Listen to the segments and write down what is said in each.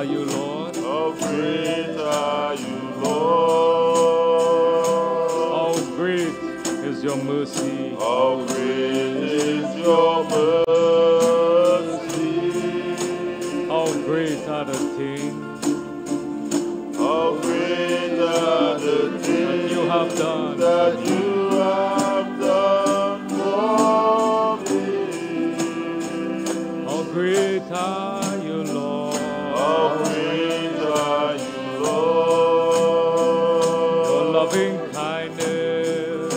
are you, Lord? How great are you, Lord? How great is your mercy? How great is your mercy? How great are the things How great are the things that you have done that you have done for me? How great are you, Lord? How great are you, Lord? Your loving kindness,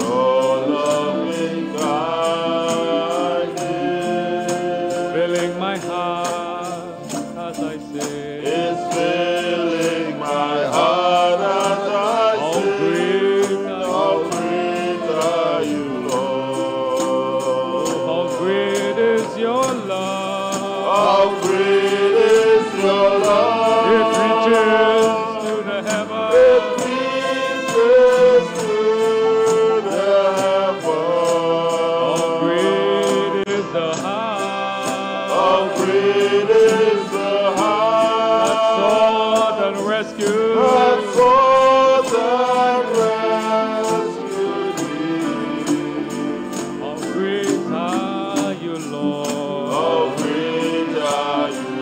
Your loving kindness filling my heart as I say, is filling my heart as I how sing. great How great are you, Lord? how great is your love. How great is your love? It reaches to the It heavens. reaches to the How heavens. great is the How heart great is the that heart sought and rescued. that sought and rescued me? How great are you, Lord? How great are you,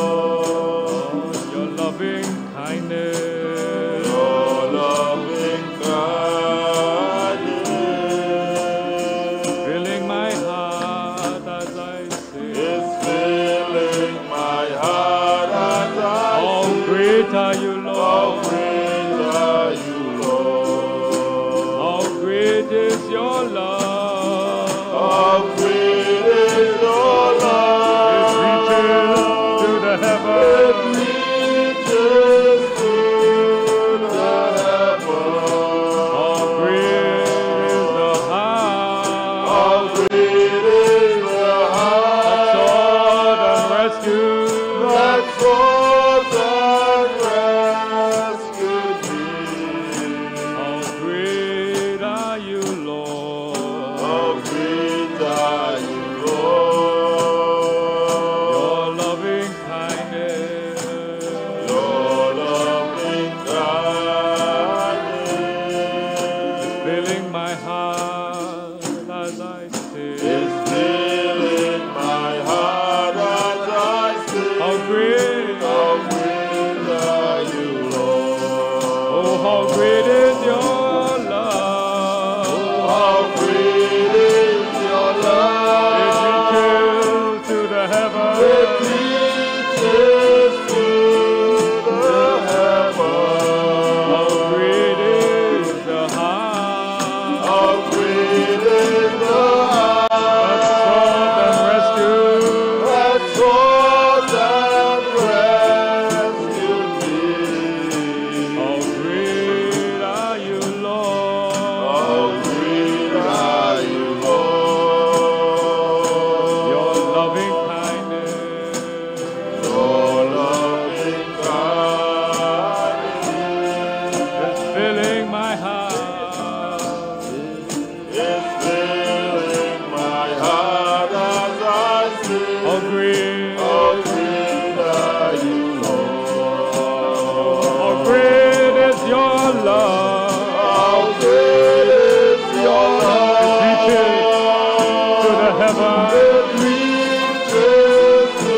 Lord? Your loving kindness, Your loving kindness filling my heart as I say, is filling my heart as I how sing. great are you, How Lord? great are you, Lord? How great is your love? How great is your It reaches love? to the It heavens. reaches to the How great is heavens. the How heart great is the that sought and heart rescued. that sought and rescued me? How great are you, Lord? How great are you, Your Lord? loving kindness, Your loving kindness filling my heart as I say, is filling my heart as I sing. how great, How great are you, Lord? oh how great is your love. How great is your It love? reaches to the It heavens. reaches to the heavens. How great is the heart How great is the that sought and heart rescued. that sought and rescued me? How great are you, How Lord? great are you, Lord? Your loving kindness, Your loving kindness is filling my heart. is filling my heart as I sing. How great, How great are you, Lord? how great is your love. How great is your love? It reaches to the heavens. It reaches to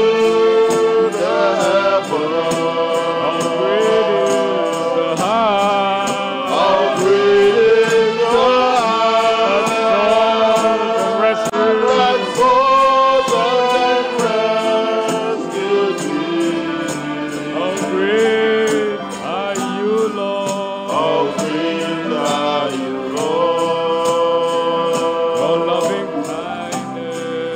the How great is the heavens. heart How great is the that sought and heart rescued. that sought and rescued me? How great are you, Lord? How great are you, Your Lord? loving kindness,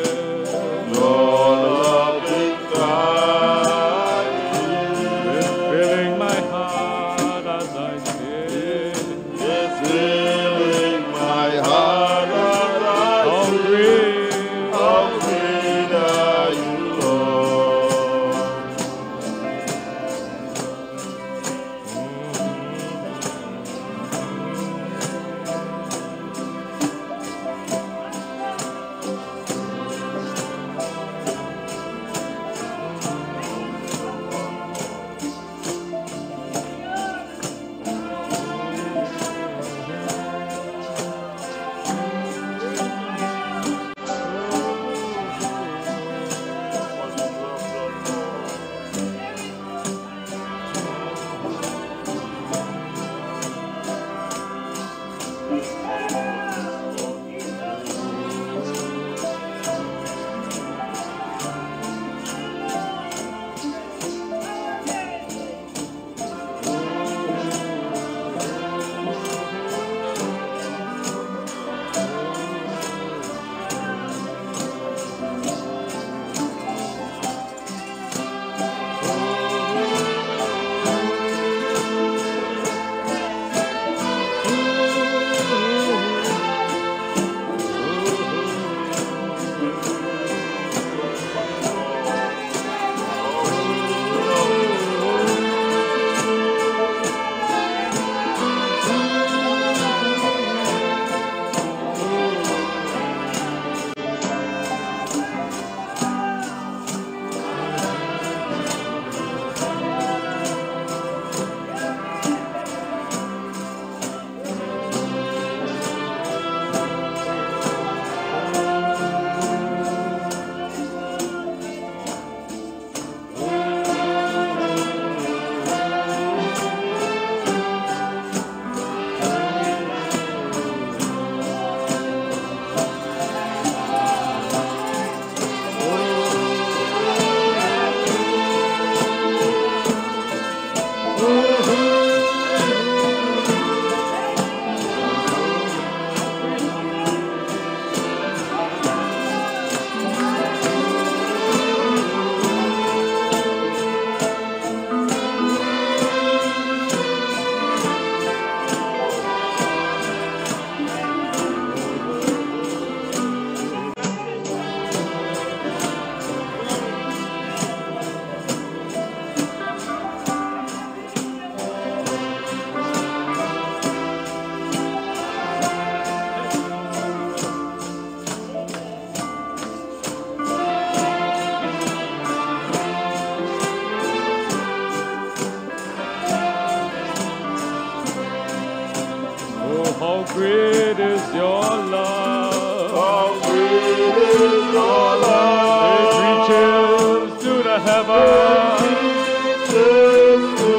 great is your love. How great is your love. It reaches to the heavens. Reaches to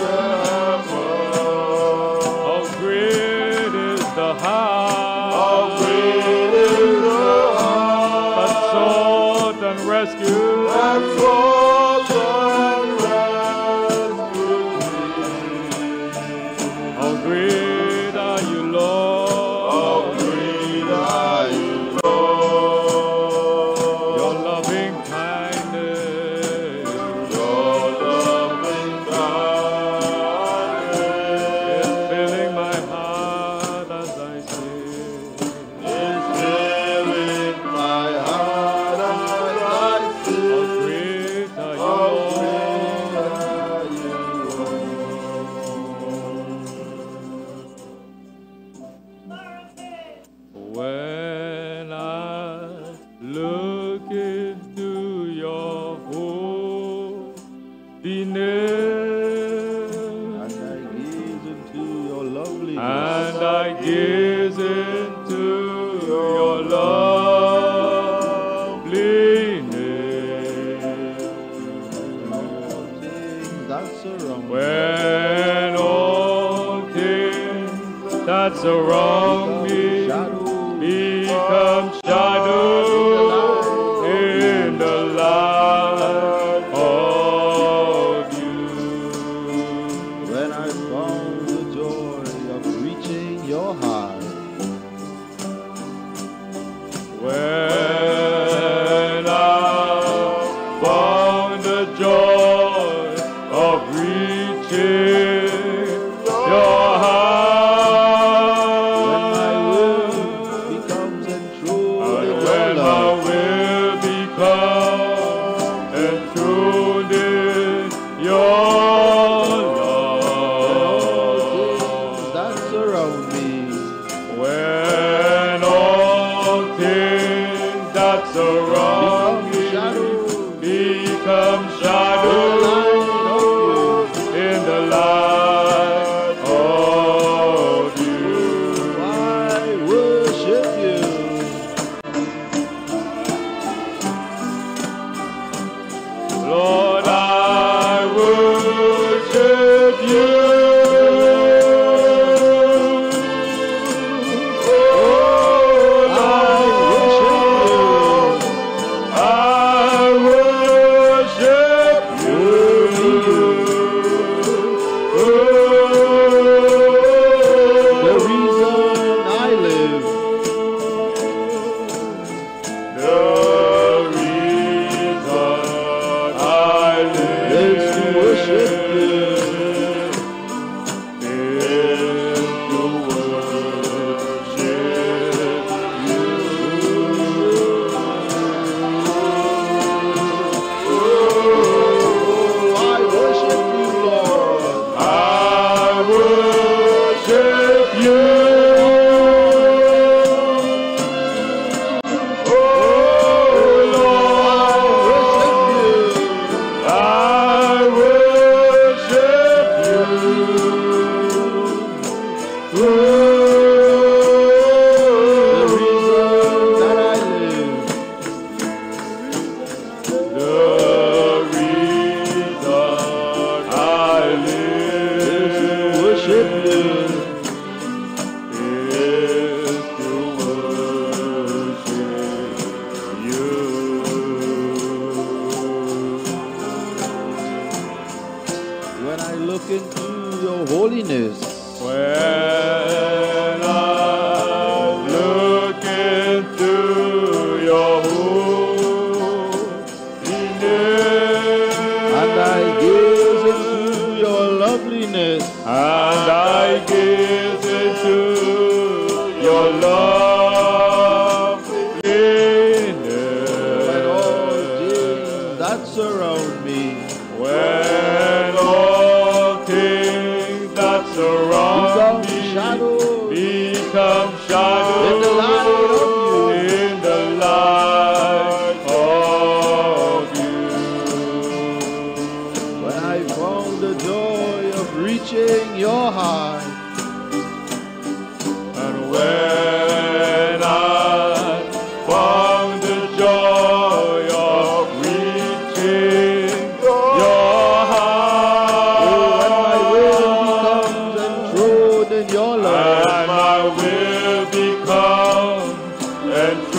the heavens. How great is the heart How great is the heart that sought and rescued. that sought and rescued me. How great are you, Lord? How great are you, Lord. Your loving kindness Your loving kindness is filling my heart as I sing. is filling my heart as I How sing. great are you, How Lord? great are you, When I look into your holiness And I gaze into your loveliness. and I gaze into your loveliness, That surround me. when all things that surround me become shadows in the light of you. When I found the joy of reaching your heart. When I found the joy of reaching your When my will heart, becomes enthroned and in your when my love. will become enthroned in your love, That surround me. when all things that surround me become shadows in the light of you. I worship you. Lord, I worship you. Oh, I worship I worship you. The reason I live. The reason I live Is to worship you. is to worship you. Oh, I worship you, Lord. I worship you. Oh Lord, I worship you. The reason that I live. The reason I live Worship you. is to worship you. When I look into your holiness. When I look into your holiness And I gaze into your loveliness. and I gaze into your loveliness, When all things that surround me when all things that surround become me shadows become shadows in the light of you. in the light of you. When I found the joy of reaching your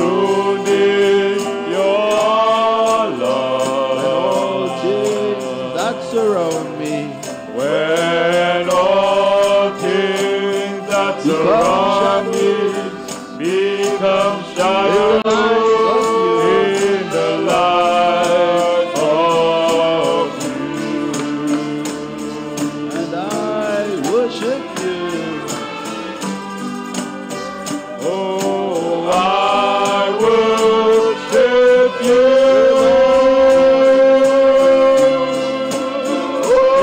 Soon in your all love. things that surround me When all things that surround me become shadows in the light of you. and I worship you. Oh, I worship you. Oh,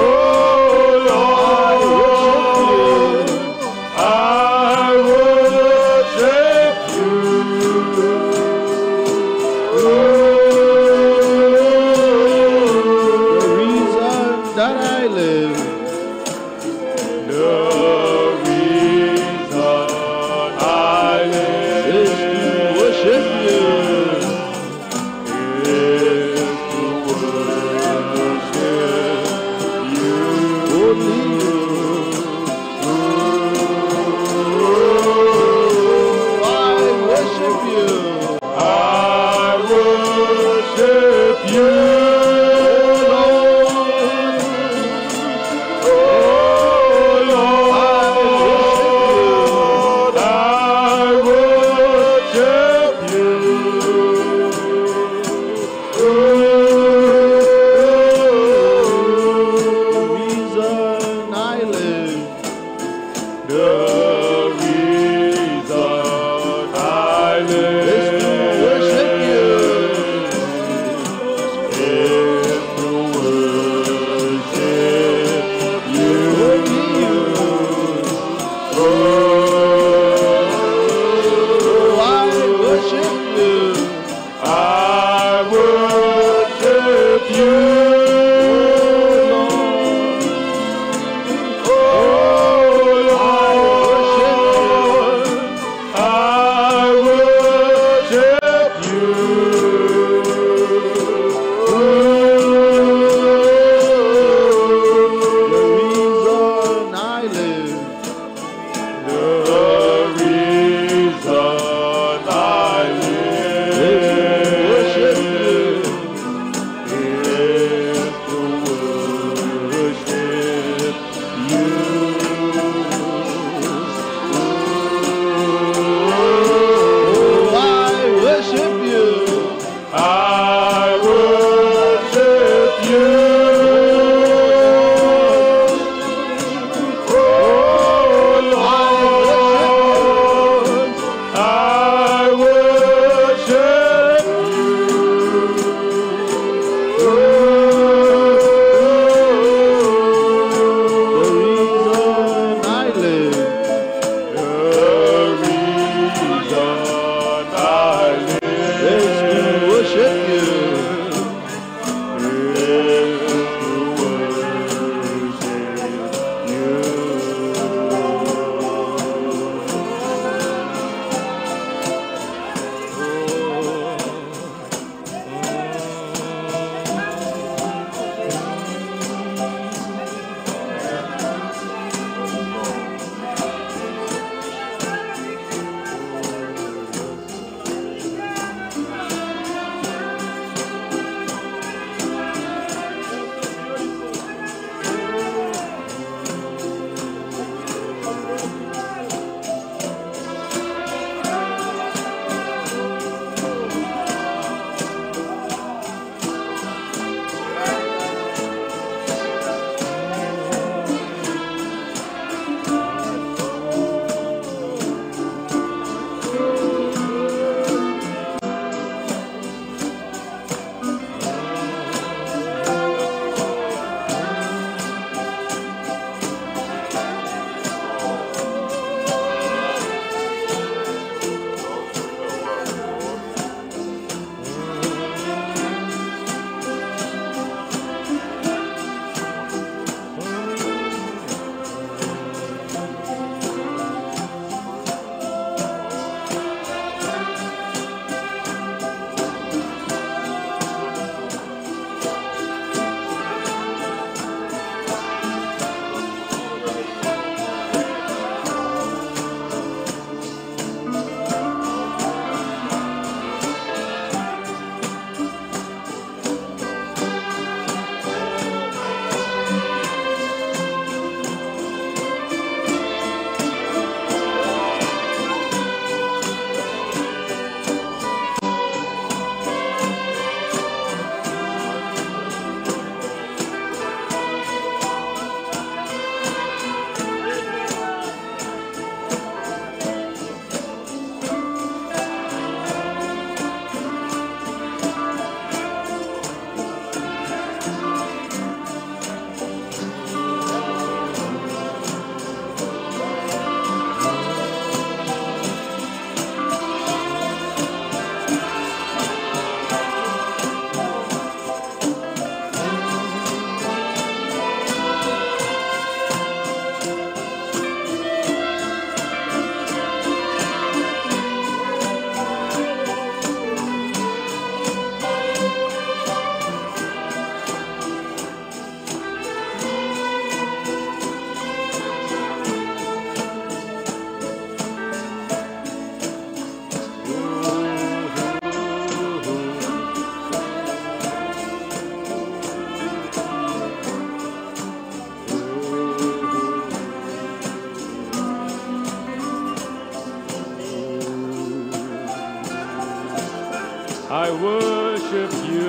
I worship you.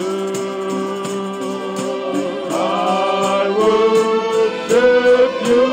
I worship you.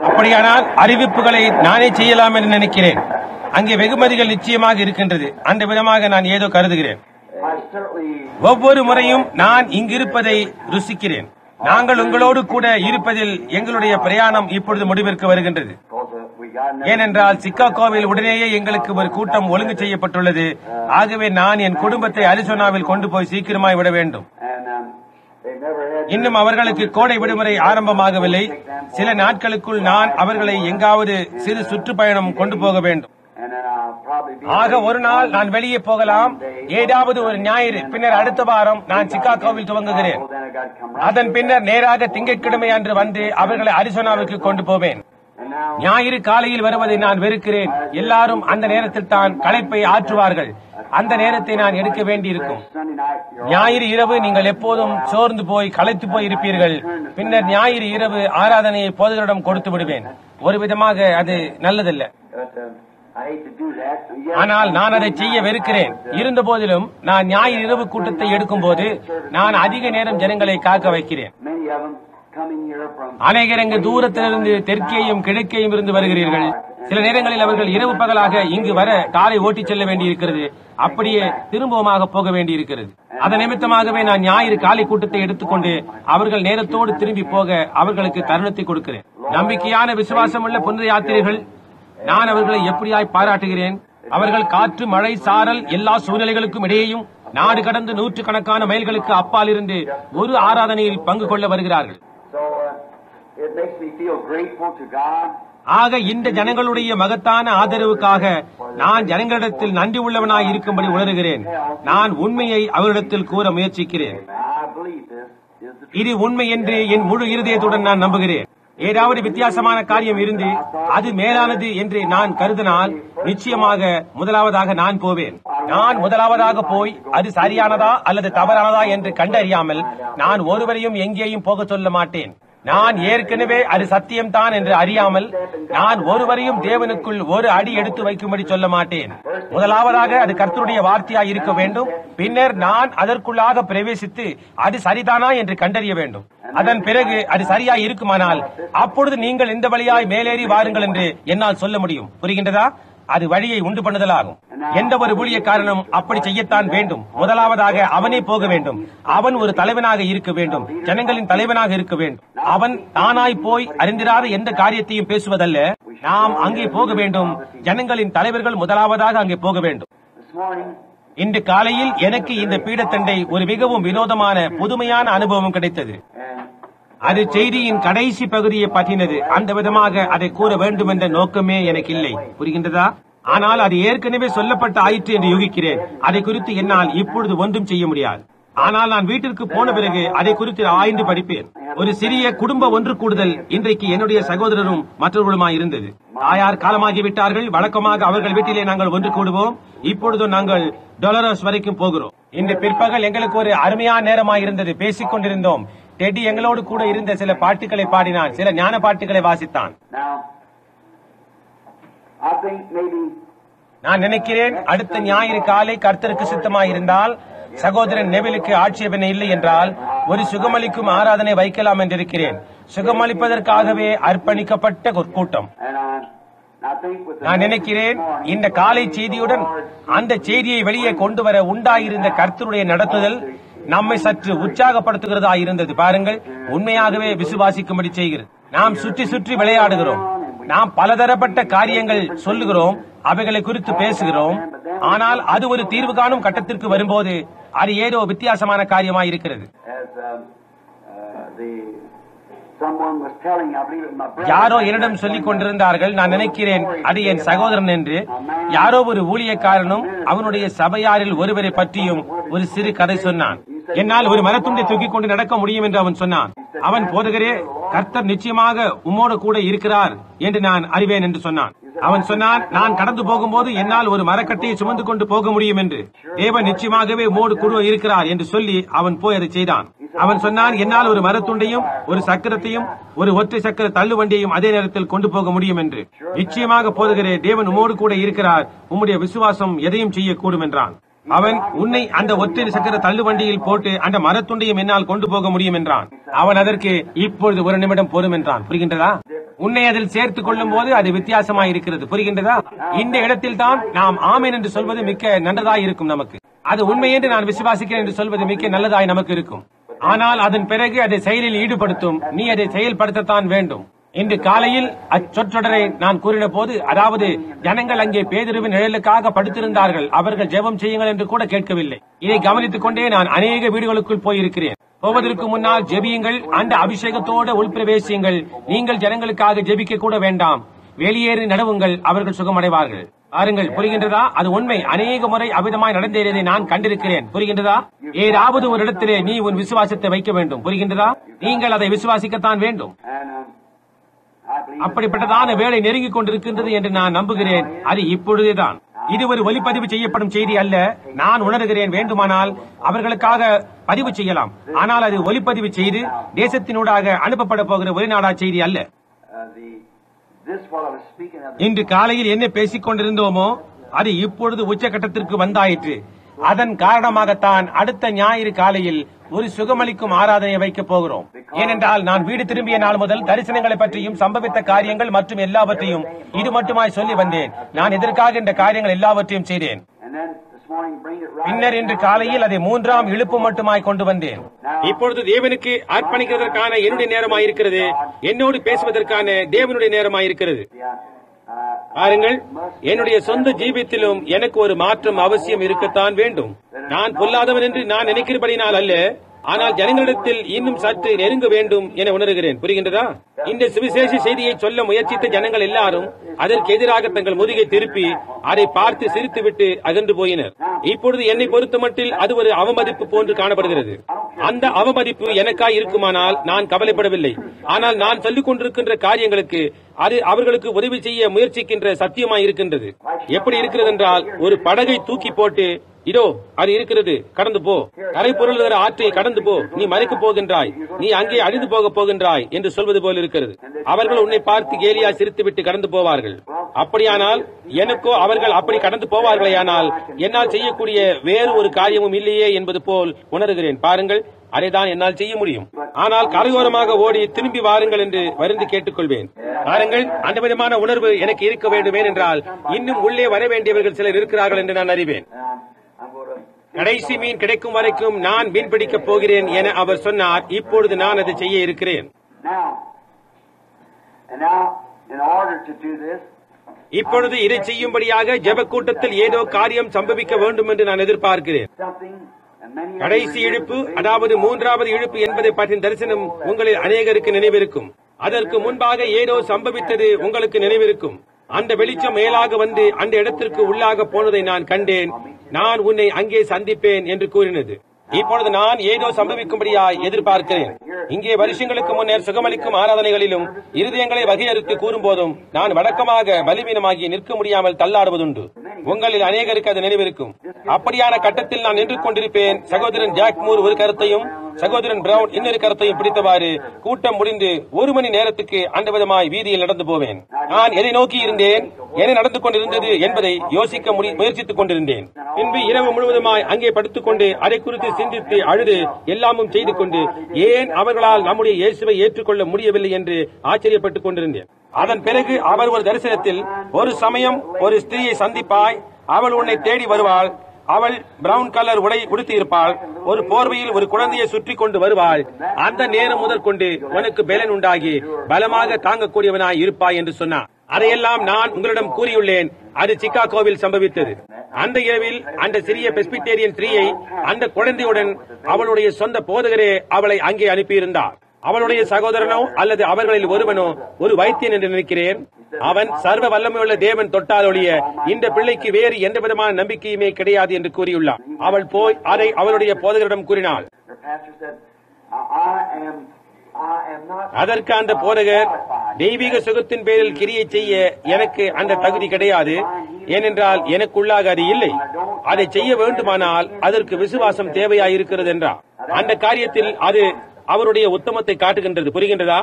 அப்படியானால் அறிவிப்புகளை நானே செய்யலாம் என்று நினைக்கிறேன். அங்கே வெகுமதிகள் நிச்சயமாக இருக்கின்றது. அந்த விதமாக நான் ஏதோ கருதுகிறேன். ஒவ்வொரு முறையும் நான் இங்கிருப்பதை ருசிக்கிறேன். நாங்கள் உங்களோடு கூட இருப்பதில் எங்களுடைய பிரயாணம் இப்பொழுது முடிவிற்கு வருகின்றது. ஏனென்றால் சிக்காகோவில் உடனேயே எங்களுக்கு ஒரு கூட்டம் ஒழுங்கு செய்யப்பட்டுள்ளது. ஆகவே நான் என் குடும்பத்தை அரிசோனாவில் கொண்டு போய் சீக்கிரமாய் விட வேண்டும். இன்னும் அவர்களுக்கு கோடை விடுமுறை ஆரம்பமாகவில்லை. சில நாட்களுக்குள் நான் அவர்களை எங்காவது சிறு சுற்றுப்பயணம் கொண்டு போக வேண்டும். ஆக ஒரு நாள் நான் வெளியே போகலாம், ஏதாவது ஒரு ஞாயிறு. பின்னர் அடுத்த வாரம் நான் சிக்காகோவில் துவங்குகிறேன். அதன் பின்னர் நேராக திங்கட்கிழமை அன்று வந்து அவர்களை அரிசோனாவுக்கு கொண்டு போவேன். ஞாயிறு காலையில் வருவதை நான் வெறுக்கிறேன். எல்லாரும் அந்த நேரத்தில் தான் களைப்பை ஆற்றுவார்கள். அந்த நேரத்தை நான் எடுக்க வேண்டியிருக்கும். ஞாயிறு இரவு நீங்கள் எப்போதும் சோர்ந்து போய் களைத்து போய் இருப்பீர்கள். பின்னர் ஞாயிறு இரவு ஆராதனையை போதகரிடம் கொடுத்து விடுவேன். ஒரு விதமாக அது நல்லதல்ல. ஆனால் நான் அதை செய்ய வெறுக்கிறேன். இருந்த போதிலும் நான் ஞாயிறு இரவு கூட்டத்தை எடுக்கும் போது நான் அதிக நேரம் ஜனங்களை காக்க வைக்கிறேன். அநேகர் இங்கு தூரத்திலிருந்து தெற்கேயும் கிழக்கேயும் இருந்து வருகிறீர்கள். சில நேரங்களில் அவர்கள் இரவு பகலாக இங்கு வர காலை ஓட்டிச் செல்ல வேண்டியிருக்கிறது. அப்படியே திரும்பமாக போக வேண்டியிருக்கிறது. அதன் நிமித்தமாகவே நான் ஞாயிறு காலை கூட்டத்தை எடுத்துக்கொண்டு அவர்கள் நேரத்தோடு திரும்பி போக அவர்களுக்கு தருணத்தை கொடுக்கிறேன். நம்பிக்கையான விசுவாசம் உள்ள புனித யாத்திரைகள், நான் அவர்களை எப்படியாய் பாராட்டுகிறேன். அவர்கள் காற்று, மழை, சாரல் எல்லா சூழ்நிலைகளுக்கும் இடையேயும் நாடு கடந்து நூற்றுக்கணக்கான மைல்களுக்கு அப்பால் இருந்து ஒரு ஆராதனையில் பங்கு கொள்ள வருகிறார்கள். ஆக இந்த ஜனங்களுடைய மகத்தான ஆதரவுக்காக நான் ஜனங்களிடத்தில் நன்றி உள்ளவனாய் இருக்கும்படி உணர்கிறேன். நான் உண்மையை அவரிடத்தில் கூற முயற்சிக்கிறேன். இது உண்மை என்று என் முழு இருதயத்துடன் நான் நம்புகிறேன். ஏதாவது வித்தியாசமான காரியம் இருந்து அது மேலானது என்று நான் கருதினால் நிச்சயமாக முதலாவதாக நான் போவேன். நான் முதலாவதாக போய் அது சரியானதா அல்லது தவறானதா என்று கண்டறியாமல் நான் ஒருவரையும் எங்கேயும் போக சொல்ல மாட்டேன். நான் ஏற்கனவே அது சத்தியம்தான் என்று அறியாமல் நான் ஒருவரையும் தேவனுக்குள் ஒரு அடி எடுத்து வைக்கும்படி சொல்ல மாட்டேன். முதலாவதாக அது கர்த்தருடைய வார்த்தையாய் இருக்க வேண்டும். பின்னர் நான் அதற்குள்ளாக பிரவேசித்து அது சரிதானா என்று கண்டறிய வேண்டும். அதன் பிறகு அது சரியாய் இருக்குமானால் அப்பொழுது நீங்கள் இந்த வழியாய் மேலேறி வாருங்கள் என்று என்னால் சொல்ல முடியும். புரிகின்றதா? அது வழியை உண்டு பண்ணுதலாகும். எந்த ஒரு ஊழியக்காரனும் அப்படி செய்யத்தான் வேண்டும். முதலாவதாக அவனே போக வேண்டும். அவன் ஒரு தலைவனாக இருக்க வேண்டும். ஜனங்களின் தலைவனாக இருக்க வேண்டும். அவன் தானாய் போய் அறிந்திராத எந்த காரியத்தையும் பேசுவதல்ல. நாம் அங்கே போக வேண்டும். ஜனங்களின் தலைவர்கள் முதலாவதாக அங்கே போக வேண்டும். இன்று காலையில் எனக்கு இந்த பீடத்தண்டை ஒரு மிகவும் வினோதமான புதுமையான அனுபவம் கிடைத்தது. அது செய்தியின் கடைசி பகுதியை பற்றினது. அந்த விதமாக அதை கூற வேண்டும் என்ற நோக்கமே எனக்கு இல்லை. புரிகின்றதா? ஆனால் அது ஏற்கனவே சொல்லப்பட்ட ஆயிற்று என்று யூகிக்கிறேன். அதை குறித்து என்னால் இப்பொழுது ஒன்றும் செய்ய முடியாது. ஆனால் நான் வீட்டிற்கு போன பிறகு அதை குறித்து ஆய்ந்து படிப்பேன். ஒரு சிறிய குடும்ப ஒன்று கூடுதல் இன்றைக்கு என்னுடைய சகோதரரும் மற்றவர்களுமாய் இருந்தது. தாயார் காலமாகிவிட்டார்கள். வழக்கமாக அவர்கள் வீட்டிலே நாங்கள் ஒன்று கூடுவோம். இப்பொழுது நாங்கள் டொலரஸ் வரைக்கும் போகிறோம். இன்று பிற்பகல் எங்களுக்கு ஒரு அருமையான நேரமாய் இருந்தது. பேசிக் கொண்டிருந்தோம். டெடி எங்களோடு கூட இருந்த சில பாட்டுகளை பாடினான், சில ஞான பாட்டுகளை வாசித்தான். நான் நினைக்கிறேன் அடுத்த ஞாயிறு காலை கர்த்தருக்கு சித்தமாயிருந்தால் சகோதரன் நெவிலுக்கு ஆட்சேபனை இல்லை என்றால் ஒரு சுகமளிக்கும் ஆராதனை வைக்கலாம் என்றிருக்கிறேன். சுகமளிப்பதற்காகவே அர்ப்பணிக்கப்பட்ட ஒரு கூட்டம். நான் நினைக்கிறேன் இந்த காலை செய்தியுடன் அந்த செய்தியை வெளியே கொண்டு வர உண்டாயிருந்த கர்த்தருடைய நடத்துதல் நம்மை சற்று உற்சாகப்படுத்துகிறதா இருந்தது. பாருங்கள், உண்மையாகவே விசுவாசிக்கும்படி செய்கிறது. நாம் சுற்றி சுற்றி விளையாடுகிறோம். நாம் பலதரப்பட்ட காரியங்கள் சொல்லுகிறோம், அவைகளை குறித்து பேசுகிறோம். ஆனால் அது ஒரு தீர்வு காணும் கட்டத்திற்கு வரும்போது அது ஏதோ வித்தியாசமான காரியமாய் இருக்கிறது. யாரோ என்னிடம் சொல்லிக் கொண்டிருந்தார்கள், நான் நினைக்கிறேன் அது என் சகோதரன் என்று. யாரோ ஒரு ஊழியக்காரனும் அவனுடைய சபையாரில் ஒருவரை பற்றியும் ஒரு சிறு கதை சொன்னான். என்னால் ஒரு மரத்துண்டை தூக்கிக் கொண்டு நடக்க முடியும் என்று அவன் சொன்னான். அவன் போதகரே, கர்த்தர் நிச்சயமாக உம்மோடு கூட இருக்கிறார் என்று நான் அறிவேன் என்று சொன்னான். அவன் சொன்னான், நான் கடந்து போகும்போது என்னால் ஒரு மரக்கட்டையை சுமந்து கொண்டு போக முடியும் என்று. தேவன் நிச்சயமாகவே உம்மோடு கூட இருக்கிறார் என்று சொல்லி அவன் போய் அதை செய்தான். அவன் சொன்னான், என்னால் ஒரு மரத்துண்டையும் ஒரு சக்கரத்தையும் ஒரு ஒற்றை சக்கர தள்ளுவண்டியையும் அதே நேரத்தில் கொண்டு போக முடியும் என்று. நிச்சயமாக போதகரே, தேவன் உம்மோடு கூட இருக்கிறார், உம்முடைய விசுவாசம் எதையும் செய்யக்கூடும் என்றான். அவன், உன்னை அந்த ஒற்றை சக்கர தள்ளுவண்டியில் போட்டு அந்த மரத்துண்டையும் என்னால் கொண்டு போக முடியும் என்றான். அவன் அதற்கு இப்பொழுது ஒரு நிமிடம் போரும் என்றான். புரிகின்றதா? உன்னை அதில் சேர்த்துக் கொள்ளும் போது அது வித்தியாசமாய் இருக்கிறது. புரிகின்றதா? இந்த இடத்தில் தான் நாம் ஆமேன் என்று சொல்வது மிக்க நல்லதாய் இருக்கும். நமக்கு அது உண்மை என்று நான் விசுவாசிக்கிறேன் என்று சொல்வது மிக்க நல்லதாய் நமக்கு இருக்கும். ஆனால் அதன் பிறகு அதை செயலில் ஈடுபடுத்தும். நீ அதை செயல்படுத்தத்தான் வேண்டும். இன்று காலையில் அச்சொற்றொடரை நான் கூறின போது, அதாவது ஜனங்கள் அங்கே பேதுருவின் நிழலுக்காக படுத்திருந்தார்கள், அவர்கள் ஜெபம் செய்யுங்கள் என்று கூட கேட்கவில்லை. இதை கவனித்துக் கொண்டே நான் அநேக வீடுகளுக்குள் போயிருக்கிறேன். போவதற்கு முன்னால் ஜெபியுங்கள், அந்த அபிஷேகத்தோடு உள்பிரவேசியுங்கள். நீங்கள் ஜனங்களுக்காக ஜெபிக்க கூட வேண்டாம், வெளியேறி நடவுங்கள், அவர்கள் சுகமடைவார்கள். பாருங்கள், புரிகின்றதா? அது உண்மை. அநேக முறை அவிதமாய் நடந்தேறதை நான் கண்டிருக்கிறேன். புரிகின்றதா? ஏதாவது ஒரு இடத்திலே நீ உன் விசுவாசத்தை வைக்க வேண்டும். புரிகின்றதா? நீங்கள் அதை விசுவாசிக்கத்தான் வேண்டும். அப்படிப்பட்டதான வேலை நெருங்கிக் கொண்டிருக்கின்றது என்று நான் நம்புகிறேன். அது இப்பொழுதேதான். இது ஒரு ஒலிப்பதிவு செய்யப்படும் செய்தி அல்ல. நான் உணர்கிறேன், வேண்டுமானால் அவர்களுக்காக பதிவு செய்யலாம். ஆனால் அது ஒலிப்பதிவு செய்து தேசத்தினூடாக அனுப்பப்பட போகிற வெளிநாடா செய்தி அல்ல. இன்று காலையில் என்ன பேசிக் கொண்டிருந்தோமோ அது இப்பொழுது உச்சகட்டத்திற்கு வந்தாயிற்று. அதன் காரணமாகத்தான் அடுத்த ஞாயிறு காலையில் ஒரு சுகமளிக்கும் ஆராதனை வைக்கப் போகிறோம். ஏனென்றால் நான் வீடு திரும்பிய நாள் முதல் தரிசனங்களை பற்றியும் சம்பவித்த காரியங்கள் மற்றும் எல்லாவற்றையும் இது மட்டுமாய் சொல்லி வந்தேன். நான் எதற்காக இந்த காரியங்கள் எல்லாவற்றையும் செய்தேன். பின்னர் இன்று காலையில் அதை 3ஆம் இழுப்பு மட்டுமாய் கொண்டு வந்தேன். இப்பொழுது தேவனுக்கு அர்ப்பணிக்கிறதற்கான என்னுடைய நேரமாயிருக்கிறது. என்னோடு பேசுவதற்கான தேவனுடைய நேரமாயிருக்கிறது. பாருங்கள், என்னுடைய சொந்த ஜீவியத்திலும் எனக்கு ஒரு மாற்றம் அவசியம் இருக்கத்தான் வேண்டும். நான் பொல்லாதவன் என்று நான் நினைக்கிறபடினால் அல்ல, ஆனால் ஜனங்களிடத்தில் இன்னும் சற்று நெருங்க வேண்டும் என உணர்கிறேன். புரிகின்றதா? இந்த சுவிசேஷ செய்தியை சொல்ல முயற்சித்த ஜனங்கள் எல்லாரும் அதற்கு எதிராக தங்கள் முதுகை திருப்பி அதை பார்த்து சிரித்துவிட்டு அகன்று போயினர். இப்பொழுது என்னை பொறுத்தமட்டில் அது ஒரு அவமதிப்பு போன்று காணப்படுகிறது. அந்த அவமதிப்பு எனக்காய் இருக்குமானால் நான் கவலைப்படவில்லை. ஆனால் நான் சொல்லிக் கொண்டிருக்கின்ற காரியங்களுக்கு அது அவர்களுக்கு உதவி செய்ய முயற்சிக்கின்ற சத்தியமாய் இருக்கின்றது. எப்படி இருக்கிறது என்றால், ஒரு படகை தூக்கி போட்டு, இதோ அது இருக்கிறது, கடந்து போ, கரை பொருளுகிற ஆற்றை கடந்து போ, நீ மறைக்கப் போகின்றாய், நீ அங்கே அழிந்து போக போகின்றாய் என்று சொல்வது போல் இருக்கிறது. அவர்கள் உன்னை பார்த்து கேலியா சிரித்துவிட்டு கடந்து போவார்கள். அப்படியானால் எனக்கோ அவர்கள் அப்படி கடந்து போவார்களேயானால் என்னால் செய்யக்கூடிய வேறு ஒரு காரியமும் இல்லையே என்பது போல் உணர்கிறேன். பாருங்கள், அதைதான் என்னால் செய்ய முடியும். ஆனால் கரையோரமாக ஓடி திரும்பி வாருங்கள் என்று வருந்தி கேட்டுக்கொள்வேன். பாருங்கள், அந்த விதமான உணர்வு எனக்கு இருக்க வேண்டும். என்றால் இன்னும் உள்ளே வர வேண்டியவர்கள் சிலர் இருக்கிறார்கள் என்று நான் அறிவேன். கடைசி மீன் கிடைக்கும் வரைக்கும் நான் மீன் பிடிக்கப் போகிறேன் என அவர் சொன்னார். இப்பொழுது நான் அதை செய்ய இருக்கிறேன். இப்பொழுது இதை செய்யும்படியாக ஜெப கூட்டத்தில் ஏதோ காரியம் சம்பவிக்க வேண்டும் என்று நான் எதிர்பார்க்கிறேன். கடைசி இழுப்பு, அதாவது 3வது இழுப்பு என்பதை பற்றிய தரிசனம் உங்களில் அநேகருக்கு நினைவிருக்கும். அதற்கு முன்பாக ஏதோ சம்பவித்தது உங்களுக்கு நினைவிருக்கும். அந்த வெளிச்சம் மேலாக வந்து அந்த இடத்திற்கு உள்ளாக போனதை நான் கண்டேன். நான் உன்னை அங்கே சந்திப்பேன் என்று கூறினது. இப்பொழுது நான் ஏதோ சம்பவிக்கும்படியாய் எதிர்பார்க்கிறேன். இங்கே வருஷங்களுக்கு முன்னர் சுகமளிக்கும் ஆராதனைகளிலும் இருதயங்களை வகையறுத்து கூறும்போதும் நான் வழக்கமாக பலவீனமாகி நிற்க முடியாமல் தள்ளாடுவதுண்டு. உங்களில் அநேகருக்கு அது நினைவிருக்கும். அப்படியான கட்டத்தில் நான் நின்று கொண்டிருப்பேன். சகோதரன் ஜாக் மூர் ஒரு கருத்தையும் சகோதரன் பிரவுன் இன்னொரு கருத்தையும் பிடித்தவாறு கூட்டம் முடிந்து 1 மணி நேரத்துக்கு அந்த விதமாய் வீதியில் நடந்து போவேன். நான் எதை நோக்கி இருந்தேன், என்ன நடந்து கொண்டிருந்தது என்பதை யோசிக்க முயற்சித்துக் கொண்டிருந்தேன். பின்பு இரவு முழுவதுமாய் அங்கே படுத்துக் கொண்டு அதை குறித்து சிந்தித்து அழுது எல்லாமும் செய்து கொண்டு ஏன் அவர்களால் நம்முடைய இயேசுவை ஏற்றுக்கொள்ள முடியவில்லை என்று ஆச்சரியப்பட்டுக் கொண்டிருந்தேன். அதன் பிறகு அவர் ஒரு தரிசனத்தில், ஒரு சமயம் ஒரு ஸ்திரீயை சந்திப்பாய், அவள் உன்னை தேடி வருவாள், அவள் பிரவுன் கலர் உடை உடுத்தி இருப்பாள், ஒரு போர்வையில் ஒரு குழந்தையை சுற்றி கொண்டு வருவாள், அந்த நேரம் முதற்கொண்டு உனக்கு பலன் உண்டாகி பலமாக தாங்கக்கூடியவனாய் இருப்பாய் என்று சொன்னார். அதையெல்லாம் நான் உங்களிடம் கூறியுள்ளேன். அது சிகாகோவில் சம்பவித்தது. அந்த இரவில் அந்த சிறிய பெஸ்பிட்டேரியன் ஸ்திரீயை அந்த குழந்தையுடன் அவளுடைய சொந்த போதகரே அவளை அங்கே அனுப்பியிருந்தார். அவளுடைய சகோதரனோ அல்லது அவர்களில் ஒருவனோ ஒரு வைத்தியன் என்று நினைக்கிறேன். அவன் சர்வ வல்லமையுள்ள தேவன் தொட்டாலொழிய இந்த பிள்ளைக்கு வேறு எந்த விதமான நம்பிக்கையுமே கிடையாது என்று கூறியுள்ளார். அவள் போய் அதை அவளுடைய போதகரிடம் கூறினாள். அதற்கு அந்த போதகர், தெய்வீக சுகத்தின் பேரில் கிரியை செய்ய எனக்கு அந்த தகுதி கிடையாது, ஏனென்றால் எனக்குள்ளாக அது இல்லை. அதை செய்ய வேண்டுமானால் அதற்கு விசுவாசம் தேவையாயிருக்கிறது என்றார். அந்த காரியத்தில் அது அவருடைய உத்தமத்தை காட்டுகின்றது. புரிகின்றதா?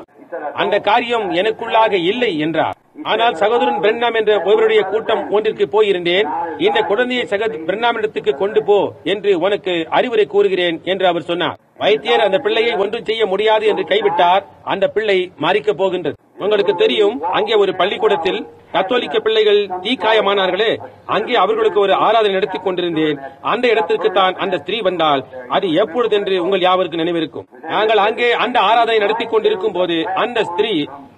அந்த காரியம் எனக்குள்ளாக இல்லை என்றார். ஆனால் சகோதரன் பிரண்ணாம் என்ற ஒருவருடைய கூட்டம் ஒன்றிற்கு போயிருந்தேன். இந்த குழந்தையை பிரண்ணாமிடத்துக்கு கொண்டு போ என்று உனக்கு அறிவுரை கூறுகிறேன் என்று அவர் சொன்னார். வைத்தியர் அந்த பிள்ளையை ஒன்றும் செய்ய முடியாது என்று கைவிட்டார். அந்த பிள்ளை மரிக்கப் போகின்றது. உங்களுக்கு தெரியும், அங்கே ஒரு பள்ளிக்கூடத்தில் கத்தோலிக்க பிள்ளைகள் தீக்காயமானார்களே, அங்கே அவர்களுக்கு ஒரு ஆராதனை நடத்திக் கொண்டிருந்தேன். அந்த இடத்திற்கு தான் அந்த ஸ்திரீ வந்தால் அது எப்பொழுது என்று உங்கள் யாவருக்கு நினைவிருக்கும். நாங்கள் அங்கே அந்த ஆராதனை நடத்திக் கொண்டிருக்கும் போது அந்த ஸ்திரீ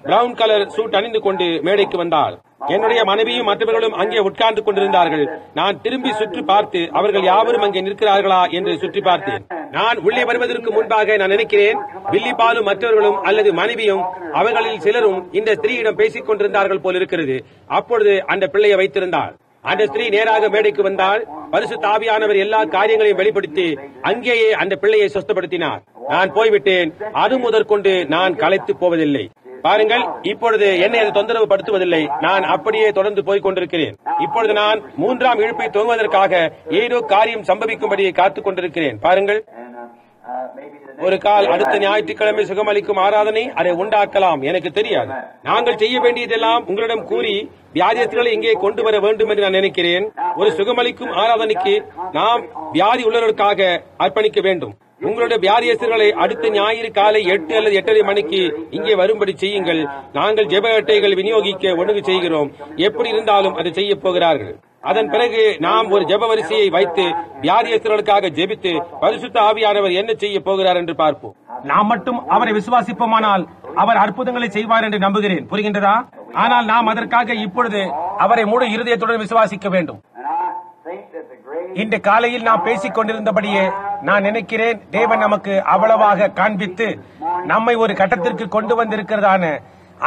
பிரவுன் கலர் சூட் அணிந்து கொண்டு மேடைக்கு வந்தாள். என்னுடைய மனைவியும் மற்றவர்களும் அங்கே உட்கார்ந்து கொண்டிருந்தார்கள். நான் திரும்பி சுற்றி பார்த்து அவர்கள் யாவரும் அங்கே நிற்கிறார்களா என்று சுற்றி பார்த்தேன். நான் உள்ளே வருவதற்கு முன்பாக நான் நினைக்கிறேன் வில்லி பாலும் மற்றவர்களும் அல்லது மனைவியும் அவர்களில் சிலரும் இந்த ஸ்திரீயிடம் பேசிக் கொண்டிருந்தார்கள் போல் இருக்கிறது. அப்பொழுது அந்த பிள்ளையை வைத்திருந்தாள். அந்த ஸ்திரீ நேராக மேடைக்கு வந்தால் பரிசுத்த ஆவியானவர் எல்லா காரியங்களையும் வெளிப்படுத்தி அங்கேயே அந்த பிள்ளையை சுத்தப்படுத்தினார். நான் போய்விட்டேன். அது முதற்கொண்டு நான் களைத்து போவதில்லை. பாருங்கள், இப்பொழுது என்னை அது தொந்தரவு படுத்துவதில்லை. நான் அப்படியே தொடர்ந்து போய்க் கொண்டிருக்கிறேன். இப்பொழுது நான் 3ஆம் இழுப்பை துவங்குவதற்காக ஏதோ காரியம் சம்பவிக்கும்படி காத்துக் கொண்டிருக்கிறேன். பாருங்கள், ஒரு கால் அடுத்த ஞாயிற்றுக்கிழமை சுகமளிக்கும் ஆராதனை அதை உண்டாக்கலாம், எனக்கு தெரியாது. நாங்கள் செய்ய வேண்டியதெல்லாம் உங்களிடம் கூறி வியாதியஸ்தர்களை இங்கே கொண்டு வர வேண்டும் என்று நான் நினைக்கிறேன். ஒரு சுகமளிக்கும் ஆராதனைக்கு நாம் வியாதி உள்ளவர்களுக்காக அர்ப்பணிக்க வேண்டும். உங்களுடைய வியாதியஸ்தர்களை அடுத்த ஞாயிறு காலை 8 அல்லது 8:30 மணிக்கு இங்கே வரும்படி செய்யுங்கள். நாங்கள் ஜெப அட்டைகள் விநியோகிக்க ஒழுங்கு செய்கிறோம். எப்படி இருந்தாலும் அதை செய்ய போகிறார்கள். அதன் பிறகு நாம் ஒரு ஜெப வரிசையை வைத்து வியாதியஸ்தர்களுக்காக ஜெபித்து பரிசுத்த ஆவியானவர் என்ன செய்ய போகிறார் என்று பார்ப்போம். நாம் மட்டும் அவரை விசுவாசிப்போமானால் அவர் அற்புதங்களை செய்வார் என்று நம்புகிறேன். புரிகின்றதா? ஆனால் நாம் அதற்காக இப்பொழுது அவரை முழு இருதயத்துடன் விசுவாசிக்க வேண்டும். இன்று காலையில் நாம் பேசிக் கொண்டிருந்தபடியே நான் நினைக்கிறேன் தேவன் நமக்கு அவ்வளவாக காண்பித்து நம்மை ஒரு கட்டத்திற்கு கொண்டு வந்திருக்கிறதான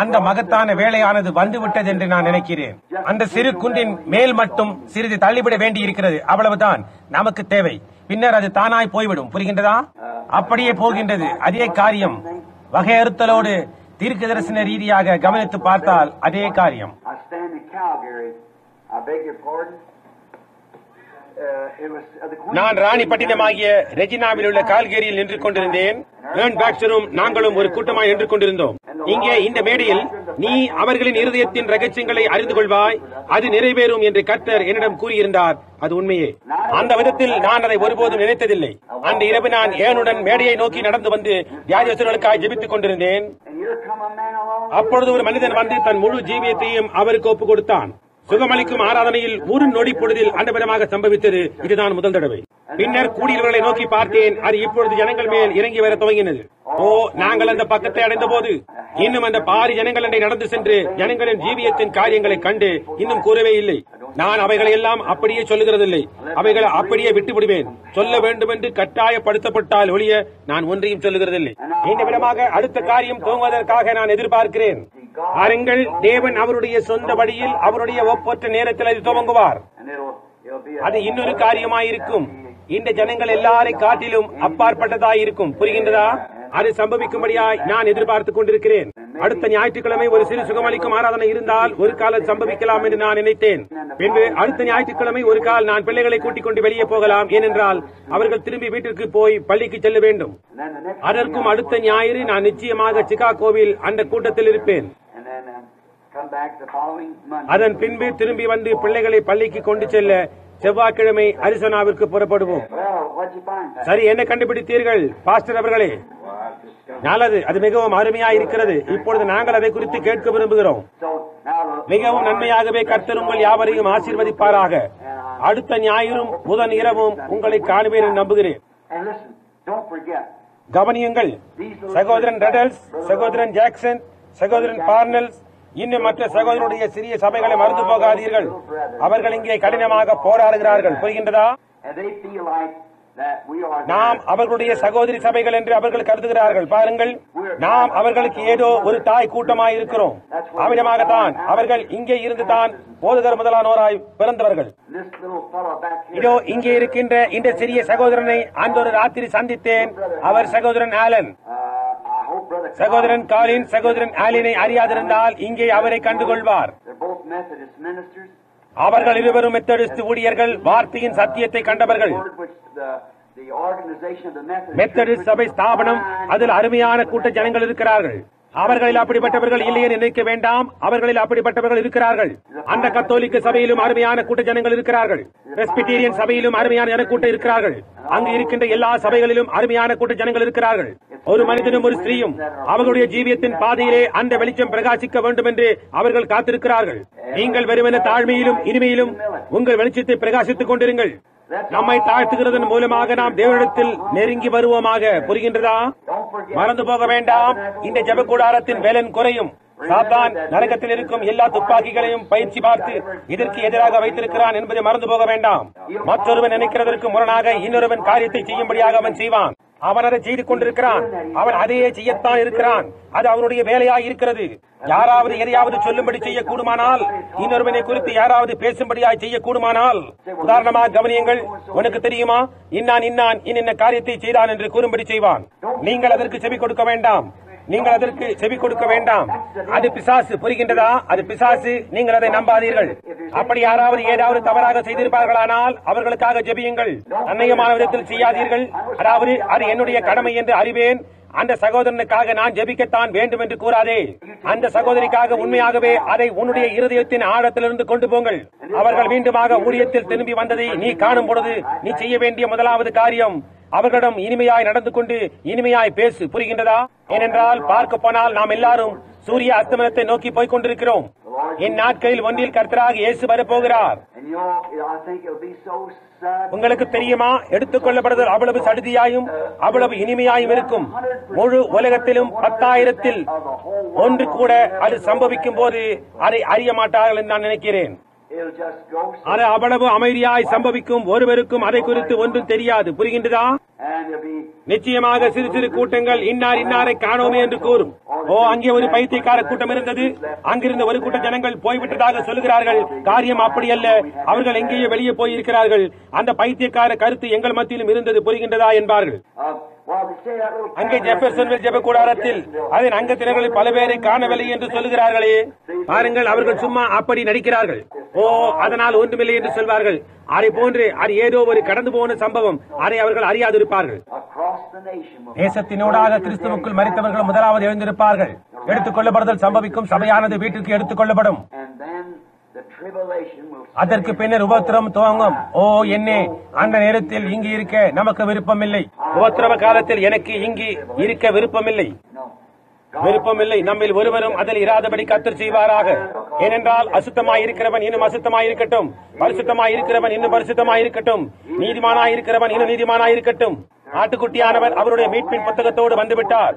அந்த மகத்தான வேலையானது வந்துவிட்டது என்று நான் நினைக்கிறேன். அந்த சிறு குன்றின் மேல் மட்டும் சிறிது தள்ளிவிட வேண்டி இருக்கிறது. அவ்வளவுதான் நமக்கு தேவை. பின்னர் அது தானாய் போய்விடும். புரிகின்றதா? அப்படியே போகின்றது. அதே காரியம் வகையறுத்தலோடு தீர்க்க தரிசன ரீதியாக கவனித்து பார்த்தால் அதே காரியம். நான் ராணிப்பட்டினமாகிய ரெஜினாவில் உள்ள கால்கேரியில் நின்று கொண்டிருந்தேன். நாங்களும் ஒரு கூட்டமாய் நின்று கொண்டிருந்தோம். இங்கே இந்த மேடையில் நீ அவர்களின் இருதயத்தின் ரகசியங்களை அறிந்து கொள்வாய், அது நிறைவேறும் என்று கர்த்தர் என்னிடம் கூறியிருந்தார். அது உண்மையே. அந்த விதத்தில் நான் அதை ஒருபோதும் நினைத்ததில்லை. அந்த இரவு நான் ஏனுடன் மேடையை நோக்கி நடந்து வந்து வியாதியஸ்தர்களுக்காக ஜெபித்துக் கொண்டிருந்தேன். அப்பொழுது ஒரு மனிதன் வந்து தன் முழு ஜீவியத்தையும் அவருக்கு ஒப்புக் கொடுத்தான். சுகமளிக்கும் ஆராதனையில் ஒரு நொடி பொழுதில் அந்த விதமாக சம்பவித்தது. இதுதான் முதல் தடவை. பின்னர் கூடியவர்களை நோக்கி பார்த்தேன். அது இப்பொழுது ஜனங்கள் மேல் இறங்கி வர துவங்கினது. நாங்கள் அந்த பக்கத்தை அடைந்த போது இன்னும் அந்த பாரி ஜனங்கள் அண்டை நடந்து சென்று ஜனங்களின் ஜீவியத்தின் காரியங்களை கண்டு இன்னும் கூறவே இல்லை. நான் அவைகளை எல்லாம் அப்படியே சொல்லுகிறதில்லை. அவைகளை அப்படியே விட்டு விடுவேன். சொல்ல வேண்டும் என்று கட்டாயப்படுத்தப்பட்டால் ஒழிய நான் ஒன்றையும் சொல்லுகிறதில்லை. இந்த விதமாக அடுத்த காரியம் துவங்குவதற்காக நான் எதிர்பார்க்கிறேன். பாருங்கள், தேவன் அவருடைய சொந்த வழியில் அவருடைய ஒப்பற்ற நேரத்தில் அது துவங்குவார். அது இன்னொரு காரியமாயிருக்கும். இந்த ஜனங்கள் எல்லாரை காட்டிலும் அப்பாற்பட்டதாயிருக்கும். புரிகின்றதா? அது சம்பவிக்கும்படியாய் நான் எதிர்பார்த்துக் கொண்டிருக்கிறேன். அடுத்த ஞாயிற்றுக்கிழமை ஒரு சிறு சுகமளிக்கும் ஆராதனை இருந்தால் ஒரு காலம் சம்பவிக்கலாம் என்று நான் நினைத்தேன். பின்பு அடுத்த ஞாயிற்றுக்கிழமை ஒரு கால் நான் பிள்ளைகளை கூட்டிக் கொண்டு வெளியே போகலாம். ஏனென்றால் அவர்கள் திரும்பி வீட்டிற்கு போய் பள்ளிக்கு செல்ல வேண்டும். அதற்கும் அடுத்த ஞாயிறு நான் நிச்சயமாக சிகாகோவில் அந்த கூட்டத்தில் இருப்பேன். அதன் பின்பு திரும்பி வந்து பிள்ளைகளை பள்ளிக்கு கொண்டு செல்ல செவ்வாய்க்கிழமை அரிசோனாவிற்கு புறப்படுவோம். சரி, என்ன கண்டுபிடித்தீர்கள் பாஸ்டர் அவர்களே? நல்லது, அது மிகவும் அருமையா இருக்கிறது. இப்பொழுது நாங்கள் அதை குறித்து கேட்க விரும்புகிறோம். மிகவும் நன்மையாகவே கர்த்தர் உங்கள் யாவரையும் ஆசீர்வதிப்பாராக. அடுத்த ஞாயிறும் புதன் இரவும் உங்களை காணுவேன் என்று நம்புகிறேன். கவனியுங்கள், சகோதரன் ரெடல்ஸ், சகோதரன் ஜாக்சன், சகோதரன் பார்னல்ஸ், இன்னும் மற்ற சகோதரனுடைய சிறிய சபைகளை மறந்து போகாதீர்கள். அவர்கள் இங்கே கடினமாக போராடுகிறார்கள். புரிகின்றதா? நாம் அவர்களுடைய சகோதரி சபைகள் என்று அவர்கள் கருதுகிறார்கள். பாருங்கள், நாம் அவர்களுக்கு ஏதோ ஒரு தாய் கூட்டமாய் இருக்கிறோம். அவ்விதமாகத்தான் அவர்கள் இங்கே இருந்து தான் போதகர் முதலானோராய் பிறந்தவர்கள். இதோ இங்கே இருக்கின்ற இந்த சிறிய சகோதரனை அன்றொரு ராத்திரி சந்தித்தேன். அவர் சகோதரன் ஆலன். சகோதரன் காலின் சகோதரன் ஆலினை அறியாதிருந்தால் இங்கே அவரை கண்டுகொள்வார். அவர்கள் இருவரும் மெத்தடிஸ்ட் ஊழியர்கள், வார்த்தையின் சத்தியத்தை கண்டவர்கள். மெத்தடிஸ்ட் சபை ஸ்தாபனம், அதில் அருமையான கூட்ட ஜனங்கள் இருக்கிறார்கள். அவர்களில் அப்படிப்பட்டவர்கள் இல்லையே நினைக்க வேண்டாம். அவர்களில் அப்படிப்பட்டவர்கள் இருக்கிறார்கள். அந்த கத்தோலிக்க சபையிலும் அருமையான கூட்ட ஜனங்கள் இருக்கிறார்கள். பிரெஸ்பிட்டீரியன் சபையிலும் அருமையான ஜனக்கூட்டம் இருக்கிறார்கள். அங்கு இருக்கின்ற எல்லா சபைகளிலும் அருமையான கூட்ட ஜனங்கள் இருக்கிறார்கள். ஒரு மனிதனும் ஒரு ஸ்திரீயும் அவர்களுடைய ஜீவியத்தின் பாதையிலே அந்த வெளிச்சம் பிரகாசிக்க வேண்டும் என்று அவர்கள் காத்திருக்கிறார்கள். நீங்கள் வெறுமன தாழ்மையிலும் இனிமையிலும் உங்கள் வெளிச்சத்தை பிரகாசித்துக் கொண்டிருங்கள். நம்மை தாழ்த்துகிறதன் மூலமாக நாம் தேவனிடத்தில் நெருங்கி வருவோமாக. புரிகின்றதா? மறந்து போக வேண்டாம், இந்த ஜெப கூடாரத்தின் வேலன் குறையும். சாத்தான் நரகத்தில் இருக்கும் எல்லா துப்பாக்கிகளையும் பயிற்சி பார்த்து இதற்கு எதிராக வைத்திருக்கிறான் என்பதை மறந்து போக வேண்டாம். மற்றொருவன் நினைக்கிறதற்கு முரணாக இன்னொருவன் காரியத்தை செய்யும்படியாக அவன் செய்வான். அவன் அதை செய்து கொண்டிருக்கிறான். அவன் அதையே செய்யத்தான் இருக்கிறான். அது அவனுடைய வேலையாய் இருக்கிறது. யாராவது எதையாவது சொல்லும்படி செய்யக்கூடுமானால், இன்னொருவனை குறித்து யாராவது பேசும்படியாய் செய்யக்கூடுமானால், உதாரணமாக கவனியுங்கள், உனக்கு தெரியுமா இன்னான் இன்ன காரியத்தை செய்தான் என்று கூறும்படி செய்வான். நீங்கள் அதற்கு செவி கொடுக்க வேண்டாம். நீங்கள் அதற்கு செவி கொடுக்க வேண்டாம். அது பிசாசு. புரிகின்றதா? அது பிசாசு. நீங்கள் அதை நம்பாதீர்கள். அப்படி யாராவது ஏதாவது தவறாக செய்திருப்பார்களானால் அவர்களுக்காக ஜெபியுங்கள். அந்நியமான விதத்தில் செய்யாதீர்கள். அதாவது அது என்னுடைய கடமை என்று அறிவேன், அந்த சகோதரனுக்காக நான் ஜெபிக்கத்தான் வேண்டும் என்று கூறாதே. அந்த சகோதரிக்காக உண்மையாகவே அதை உன்னுடைய இருதயத்தின் ஆழத்திலிருந்து கொண்டு போங்கள். அவர்கள் மீண்டுமாக ஊழியத்தில் திரும்பி வந்ததை நீ காணும் பொழுது நீ செய்ய வேண்டிய முதலாவது காரியம் அவர்களிடம் இனிமையாய் நடந்து கொண்டு இனிமையாய் பேசு. புரிகின்றதா? ஏனென்றால் பார்க்க போனால் நாம் எல்லாரும் சூரிய அஸ்தமனத்தை நோக்கி போய்க் கொண்டிருக்கிறோம். என் நாட்களில் ஒன்றில் கர்த்தராக இயேசு வரப்போகிறார். உங்களுக்கு தெரியுமா, எடுத்துக் கொள்ளப்படுதல் அவ்வளவு சடுதியாயும் அவ்வளவு இனிமையாயும் இருக்கும். முழு உலகத்திலும் 10,000-ல் 1 கூட அது சம்பவிக்கும் போது அதை அறிய மாட்டார்கள் என்று நான் நினைக்கிறேன். அது அவ்வளவு அமைதியாய் சம்பவிக்கும். ஒருவருக்கும் அதை குறித்து ஒன்றும் தெரியாது. புரிகின்றதா? நிச்சயமாக சிறு சிறு கூட்டங்கள் இன்னாரை காணோமே என்று கூறும். அங்கே ஒரு பைத்தியக்கார கூட்டம் இருந்தது, அங்கிருந்த ஒரு கூட்ட ஜனங்கள் போய்விட்டதாக சொல்லுகிறார்கள். காரியம் அப்படி அல்ல. அவர்கள் எங்கேயோ வெளியே போயிருக்கிறார்கள். அந்த பைத்தியக்கார கருத்து எங்கள் மத்தியிலும் இருந்தது. புரிகின்றதா என்பார்கள். அங்கே ஜெபர்சன்வில் ஜெப கூடாரத்தில் அதன் அங்கத்தினர்களில் பல பேரை காணவில்லை என்று சொல்லுகிறார்களே. பாருங்கள், அவர்கள் சும்மா அப்படி நடிக்கிறார்கள். அதனால் ஒன்றுமில்லை என்று சொல்வார்கள். அதை போன்று அது ஏதோ ஒரு கடந்து போன சம்பவம். அதை அவர்கள் அறியாதிருப்பார்கள். தேசத்தினூடாக கிறிஸ்துவுக்குள் மரித்தவர்கள் முதலாவது எழுந்திருப்பார்கள். எடுத்துக் கொள்ளப்படுதல் சம்பவிக்கும். சபையானது வீட்டிற்கு எடுத்துக் கொள்ளப்படும். அதற்கு பின்னர் உபத்திரம் துவங்கும். என்னே, அந்த நேரத்தில் இங்கு இருக்க நமக்கு விருப்பமில்லை. உபத்திரவ காலத்தில் எனக்கு இங்கு இருக்க விருப்பமில்லை. நம்மில் ஒருவரும் அதில் இராதபடி கர்த்தர் செய்வாராக. ஏனென்றால் அசுத்தமாய் இருக்கிறவன் இன்னும் அசுத்தமாய் இருக்கட்டும், பரிசுத்தமாய் இருக்கிறவன் இன்னும் பரிசுத்தமாய் இருக்கட்டும், நீதிமானாய் இருக்கிறவன் இன்னும் நீதிமானாய் இருக்கட்டும். ஆட்டுக்குட்டியானவர் அவருடைய மீட்பின் புத்தகத்தோடு வந்துவிட்டார்.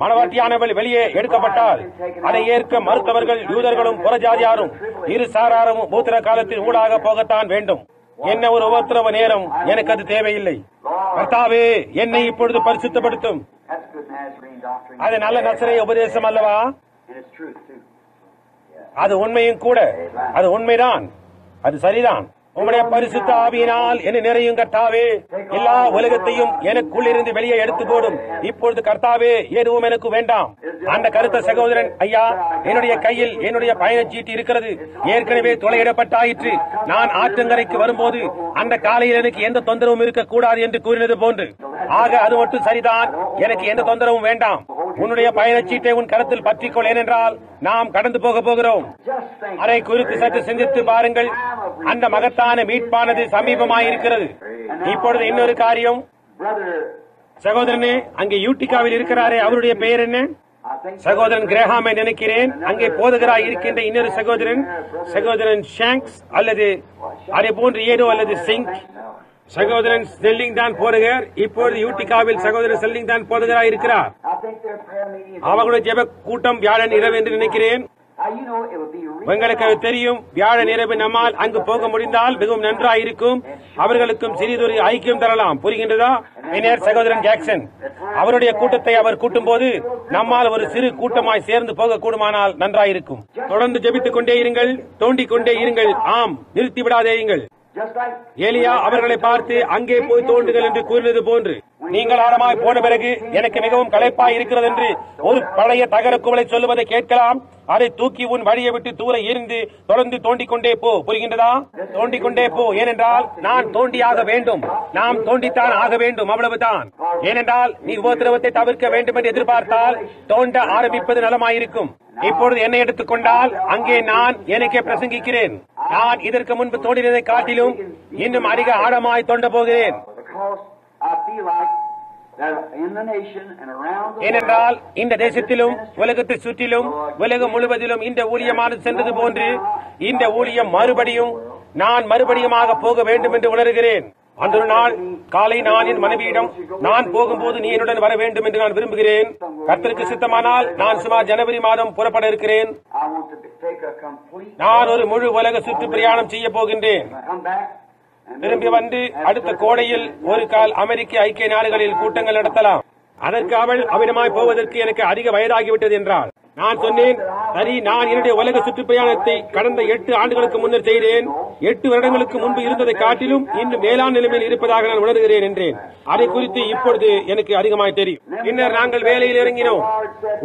மணவாட்டியானவள் வெளியே எடுக்கப்பட்டால் அதை ஏற்க மறுத்தவர்கள் யூதர்களும் புறஜாதியாரும் இரு சாராரும் பூத்திர காலத்தில் ஊடாக போகத்தான் வேண்டும். என்ன ஒரு உபத்திரவ நேரம், எனக்கு அது தேவையில்லை. கர்த்தாவே, என்னை இப்பொழுது பரிசுத்தப்படுத்தும். அது நல்ல நசரேய உபதேசம் அல்லவா? அது உண்மையும் கூட. அது உண்மைதான். அது சரிதான். உம்முடைய பரிசுத்த ஆவியினால் என்னை நிறையும் கர்த்தாவே. எல்லா உலகத்தையும் எனக்குள் இருந்து வெளியே எடுத்து போடும். இப்பொழுது கர்த்தாவே எதுவும் எனக்கு வேண்டாம். அந்த கருத்த சகோதரன், ஐயா, என்னுடைய கையில் என்னுடைய பயணச்சீட்டு இருக்கிறது, ஏற்கனவே தொலையிடப்பட்டாயிற்று. நான் ஆற்றங்கரைக்கு வரும்போது அந்த காலையில் எனக்கு எந்த தொந்தரவும் இருக்கக்கூடாது என்று கூறினது போன்று. ஆக அது மட்டும் சரிதான், எனக்கு எந்த தொந்தரவும் வேண்டாம். உன்னுடைய பயணச்சீட்டை உன் கருத்தில் பற்றிக்கொள், ஏனென்றால் நாம் கடந்து போக போகிறோம். அதை குறித்து சற்று சிந்தித்து பாருங்கள். அந்த மகத்தான மீட்பானது சமீபமாயிருக்கிறது. இப்பொழுது இன்னொரு காரியம், சகோதரனே, அங்கே யூட்டிகாவில் இருக்கிறாரே, அவருடைய பெயர் என்ன? சகோதரன் கிரஹாமை நினைக்கிறேன். அங்கே போதகராய் இருக்கின்ற இன்னொரு சகோதரன் ஷாங்க்ஸ் அல்லது அதே போன்று ஏதோ அல்லது சிங்க். சகோதரன் ஸ்னெல்லிங் தான் போதகர். இப்பொழுது யூட்டிகாவில் சகோதரன் ஸ்னெல்லிங் தான் போதகராய் இருக்கிறார். அவர்களுடைய ஜெப கூட்டம் வியாழன் இரவு என்று நினைக்கிறேன். உங்களுக்கு தெரியும், வியாழன் இரவு நம்மால் அங்கு போக முடிந்தால் மிகவும் நன்றாயிருக்கும். அவர்களுக்கும் சிறிதொரு ஐக்கியம் தரலாம். புரிகின்றதா? பின்னர் சகோதரன் ஜாக்சன் அவருடைய கூட்டத்தை அவர் கூட்டும் போது நம்மால் ஒரு சிறு கூட்டமாய் சேர்ந்து போக கூடுமானால் நன்றாயிருக்கும். தொடர்ந்து ஜெபித்துக் கொண்டே இருங்கள், தோண்டிக் கொண்டே இருங்கள். ஆம், நிறுத்தி விடாதேயுங்கள். எலியா அவர்களை பார்த்து அங்கே போய் தோண்டுங்கள் என்று கூறினது போன்று, நீங்கள் ஆழமாய் போன பிறகு எனக்கு மிகவும் களைப்பாய் இருக்கிறது என்று ஒரு பழைய தகர குவளை சொல்லுவதை கேட்கலாம். அதை தூக்கி உன் வழியை விட்டு தூர எரிந்து தொடர்ந்து தோண்டிக் கொண்டே போ. புரிகின்றதா? தோண்டிக் கொண்டே போ. ஏனென்றால் நான் தோண்டியாக வேண்டும், நாம் தோண்டித்தான் ஆக வேண்டும், அவ்வளவுதான். ஏனென்றால் நீ உபத்திரவத்தை தவிர்க்க வேண்டும் என்று எதிர்பார்த்தால் தோண்ட ஆரம்பிப்பது நலமாயிருக்கும். இப்பொழுது என்னை எடுத்துக் கொண்டால் அங்கே நான் எனக்கே பிரசங்கிக்கிறேன். நான் இதற்கு முன்பு தோண்டினதை காட்டிலும் இன்னும் அதிக ஆழமாய் தோண்ட போகிறேன். ஏனென்றால் இந்த தேசத்திலும் உலகத்தை சுற்றிலும் உலகம் முழுவதிலும் இந்த ஊழியமானது சென்றது போன்று இந்த ஊழியம் நான் மறுபடியுமாக போக வேண்டும் என்று உணர்கிறேன். அன்றொரு நாள் காலை நான் என் மனைவியிடம், நான் போகும்போது நீ என்னுடன் வர வேண்டும் என்று நான் விரும்புகிறேன். கர்த்தருக்கு சித்தமானால் நான் சுமார் ஜனவரி மாதம் புறப்பட இருக்கிறேன். நான் ஒரு முழு உலக சுற்று பிரயாணம் செய்ய போகின்றேன். திரும்பி வந்து அடுத்த கோடையில் ஒரு கால் அமெரிக்க ஐக்கிய நாடுகளில் கூட்டங்கள் நடத்தலாம். அதற்கு அவள் அவ்விடமாய் போவதற்கு எனக்கு அதிக வயதாகிவிட்டது என்றாள். நான் சொன்னேன், சரி, நான் என்னுடைய உலக சுற்றுப்பயணத்தை கடந்த 8 ஆண்டுகளுக்கு முன்னர் செய்தேன். 8 வருடங்களுக்கு முன்பு இருந்ததை காட்டிலும் இன்னும் மேலான நிலைமையில் இருப்பதாக நான் உணர்கிறேன் என்றேன். அதை குறித்து இப்பொழுது எனக்கு அதிகமாய் தெரியும். பின்னர் நாங்கள் வேலையில் இறங்கினோம்.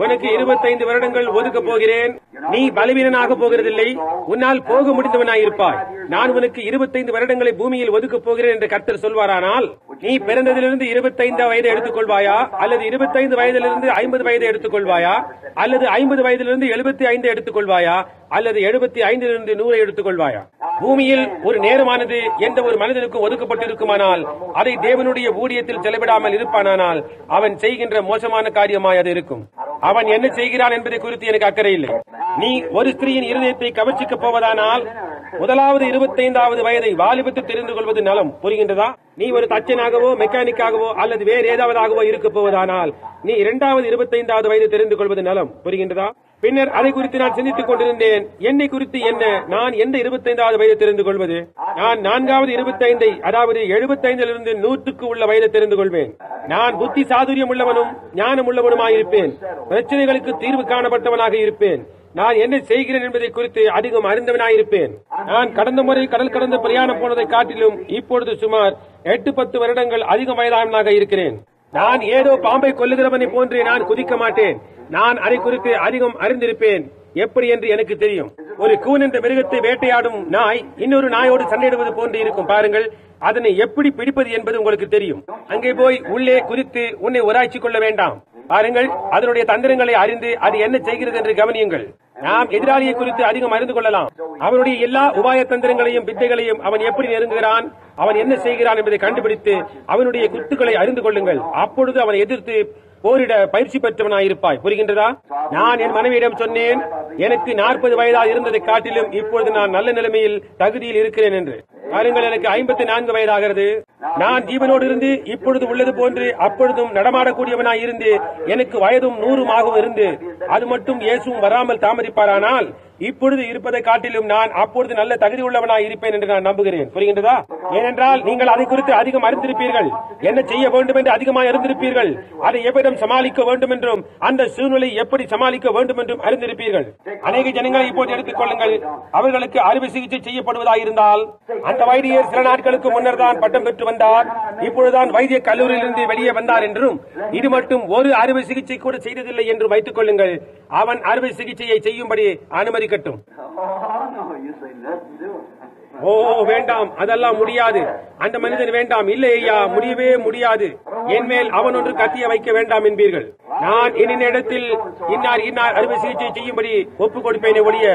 உனக்கு 25 வருடங்கள் ஒதுக்கப் போகிறேன். நீ பலவீனனாக போகிறதில்லை, உன்னால் போக முடிந்தவனாயிருப்பாய். நான் உனக்கு 25 வருடங்களை பூமியில் ஒதுக்கப் போகிறேன் என்று கர்த்தர் சொல்வாரானால், நீ பிறந்ததிலிருந்து 25 வயதை எடுத்துக் கொள்வாயா, அல்லது 25 வயதிலிருந்து 50 வயதை எடுத்துக் கொள்வாயா, அல்லது 50 வயதிலிருந்து 75 எடுத்துக் கொள்வாயா, அல்லது 75 100 எடுத்துக் கொள்வாயா? பூமியில் ஒரு நேரமானது எந்த ஒரு மனிதனுக்கும் ஒதுக்கப்பட்டிருக்குமானால் அதை தேவனுடைய ஊழியத்தில் செலவிடாமல் இருப்பானால் அவன் செய்கின்ற மோசமான காரியமாய் அது இருக்கும். அவன் என்ன செய்கிறான் என்பதை குறித்து எனக்கு அக்கறை இல்லை. நீ ஒரு ஸ்திரீயின் இருதயத்தை கவர்ச்சிக்கப் போவதானால் முதலாவது 25வது வயதை வாலிபத்தை தெரிந்து கொள்வது நலம். புரிகின்றதா? நீ ஒரு தச்சனாகவோ மெக்கானிக்காகவோ அல்லது வேறு ஏதாவதாகவோ இருக்க போவதானால் நீ 2வது 25வது வயதை தெரிந்து கொள்வது நலம். புரிகின்றதா? பின்னர் அதை குறித்து நான் சிந்தித்துக் கொண்டிருந்தேன். என்னை குறித்து என்ன, நான் எந்த 25வது வயதை தெரிந்து கொள்வது? நான் 4வது 25, அதாவது 75லிருந்து 100க்கு உள்ள வயதை தெரிந்து கொள்வேன். நான் புத்தி சாதுரியம் உள்ளவனும் ஞானம் உள்ளவனுமாயிருப்பேன். பிரச்சனைகளுக்கு தீர்வு காணப்பட்டவனாக இருப்பேன். நான் என்ன செய்கிறேன் என்பதை குறித்து அதிகம் அறிந்தவனாயிருப்பேன். நான் கடந்த முறை கடல் கடந்த பிரயாணம் போனதை காட்டிலும் இப்பொழுது சுமார் 8-10 வருடங்கள் அதிக வயதானவனாக இருக்கிறேன். நான் ஏதோ பாம்பை கொல்லுகிறவனை போன்று நான் குதிக்க மாட்டேன். நான் அதை குறித்து அதிகம் அறிந்திருப்பேன். எப்படி என்று எனக்கு தெரியும். ஒரு கூன் என்ற மிருகத்தை வேட்டையாடும் நாய் இன்னொரு நாயோடு சண்டையிடுவது போன்று இருக்கும். பாருங்கள், அதனை எப்படி பிடிப்பது என்பது உங்களுக்கு தெரியும். அங்கே போய் உள்ளே குறித்து உன்னை உராய்ச்சி கொள்ள வேண்டாம். பாருங்கள், அதனுடைய தந்திரங்களை அறிந்து அது என்ன செய்கிறது என்று கவனியுங்கள். நாம் எதிராளியை குறித்து அதிகம் அறிந்து கொள்ளலாம். அவனுடைய எல்லா உபாய தந்திரங்களையும் வித்தைகளையும் அவன் எப்படி நெருங்குகிறான், அவன் என்ன செய்கிறான் என்பதை கண்டுபிடித்து அவனுடைய குத்துக்களை அறிந்து கொள்ளுங்கள். அப்பொழுது அவனை எதிர்த்து போரிட பயிற்சி பெற்றவனாயிருப்பாய். புரிகின்றதா? நான் என் மனைவியிடம் சொன்னேன், எனக்கு 40 வயதாக இருந்ததை காட்டிலும் இப்பொழுது நான் நல்ல நிலைமையில் தகுதியில் இருக்கிறேன் என்று. பாருங்கள், எனக்கு 54 வயதாகிறது. நான் ஜீவனோடு இருந்து இப்பொழுது உள்ளது போன்று அப்பொழுதும் நடமாடக்கூடியவனாய் இருந்து எனக்கு வயதும் 100 இருந்து அது மட்டும் இயேசுவும் வராமல் தாமதிப்பாரானால் இப்பொழுது இருப்பதை காட்டிலும் நான் அப்பொழுது நல்ல தகுதி உள்ளவனாய் இருப்பேன் என்று நான் நம்புகிறேன். புரிகின்றதா? ஏனென்றால் நீங்கள் அதை குறித்து அதிகம் அறிந்திருப்பீர்கள், என்ன செய்ய வேண்டும் என்று அதிகமாக அறிந்திருப்பீர்கள், அதை எவ்விடம் சமாளிக்க வேண்டும் என்றும் அந்த சூழ்நிலை எப்படி சமாளிக்க வேண்டும் என்றும் அறிந்திருப்பீர்கள். அநேக ஜனங்களை இப்போது எடுத்துக் கொள்ளுங்கள். அவர்களுக்கு அறுவை சிகிச்சை செய்யப்படுவதாயிருந்தால் அந்த வைத்தியர் சில நாட்களுக்கு முன்னர் தான் பட்டம் பெற்று வந்தார், இப்பொழுதுதான் வைத்திய கல்லூரியிலிருந்து வெளியே வந்தார் என்றும் இது மட்டும் ஒரு அறுவை சிகிச்சை கூட செய்ததில்லை என்று வைத்துக் கொள்ளுங்கள். அவன் அறுவை சிகிச்சையை செய்யும்படி அனுமதிக்கட்டும். ஓ வேண்டாம், அதெல்லாம் முடியாது, அந்த மனிதன் வேண்டாம், இல்லை ஐயா, முடியவே முடியாது, என் மேல் அவன் ஒன்று கத்திய வைக்க வேண்டாம் என்பீர்கள். நான் என்னின் இடத்தில் இன்னார் அறுவை சிகிச்சை செய்யும்படி ஒப்புக் கொடுப்பேனே ஒழிய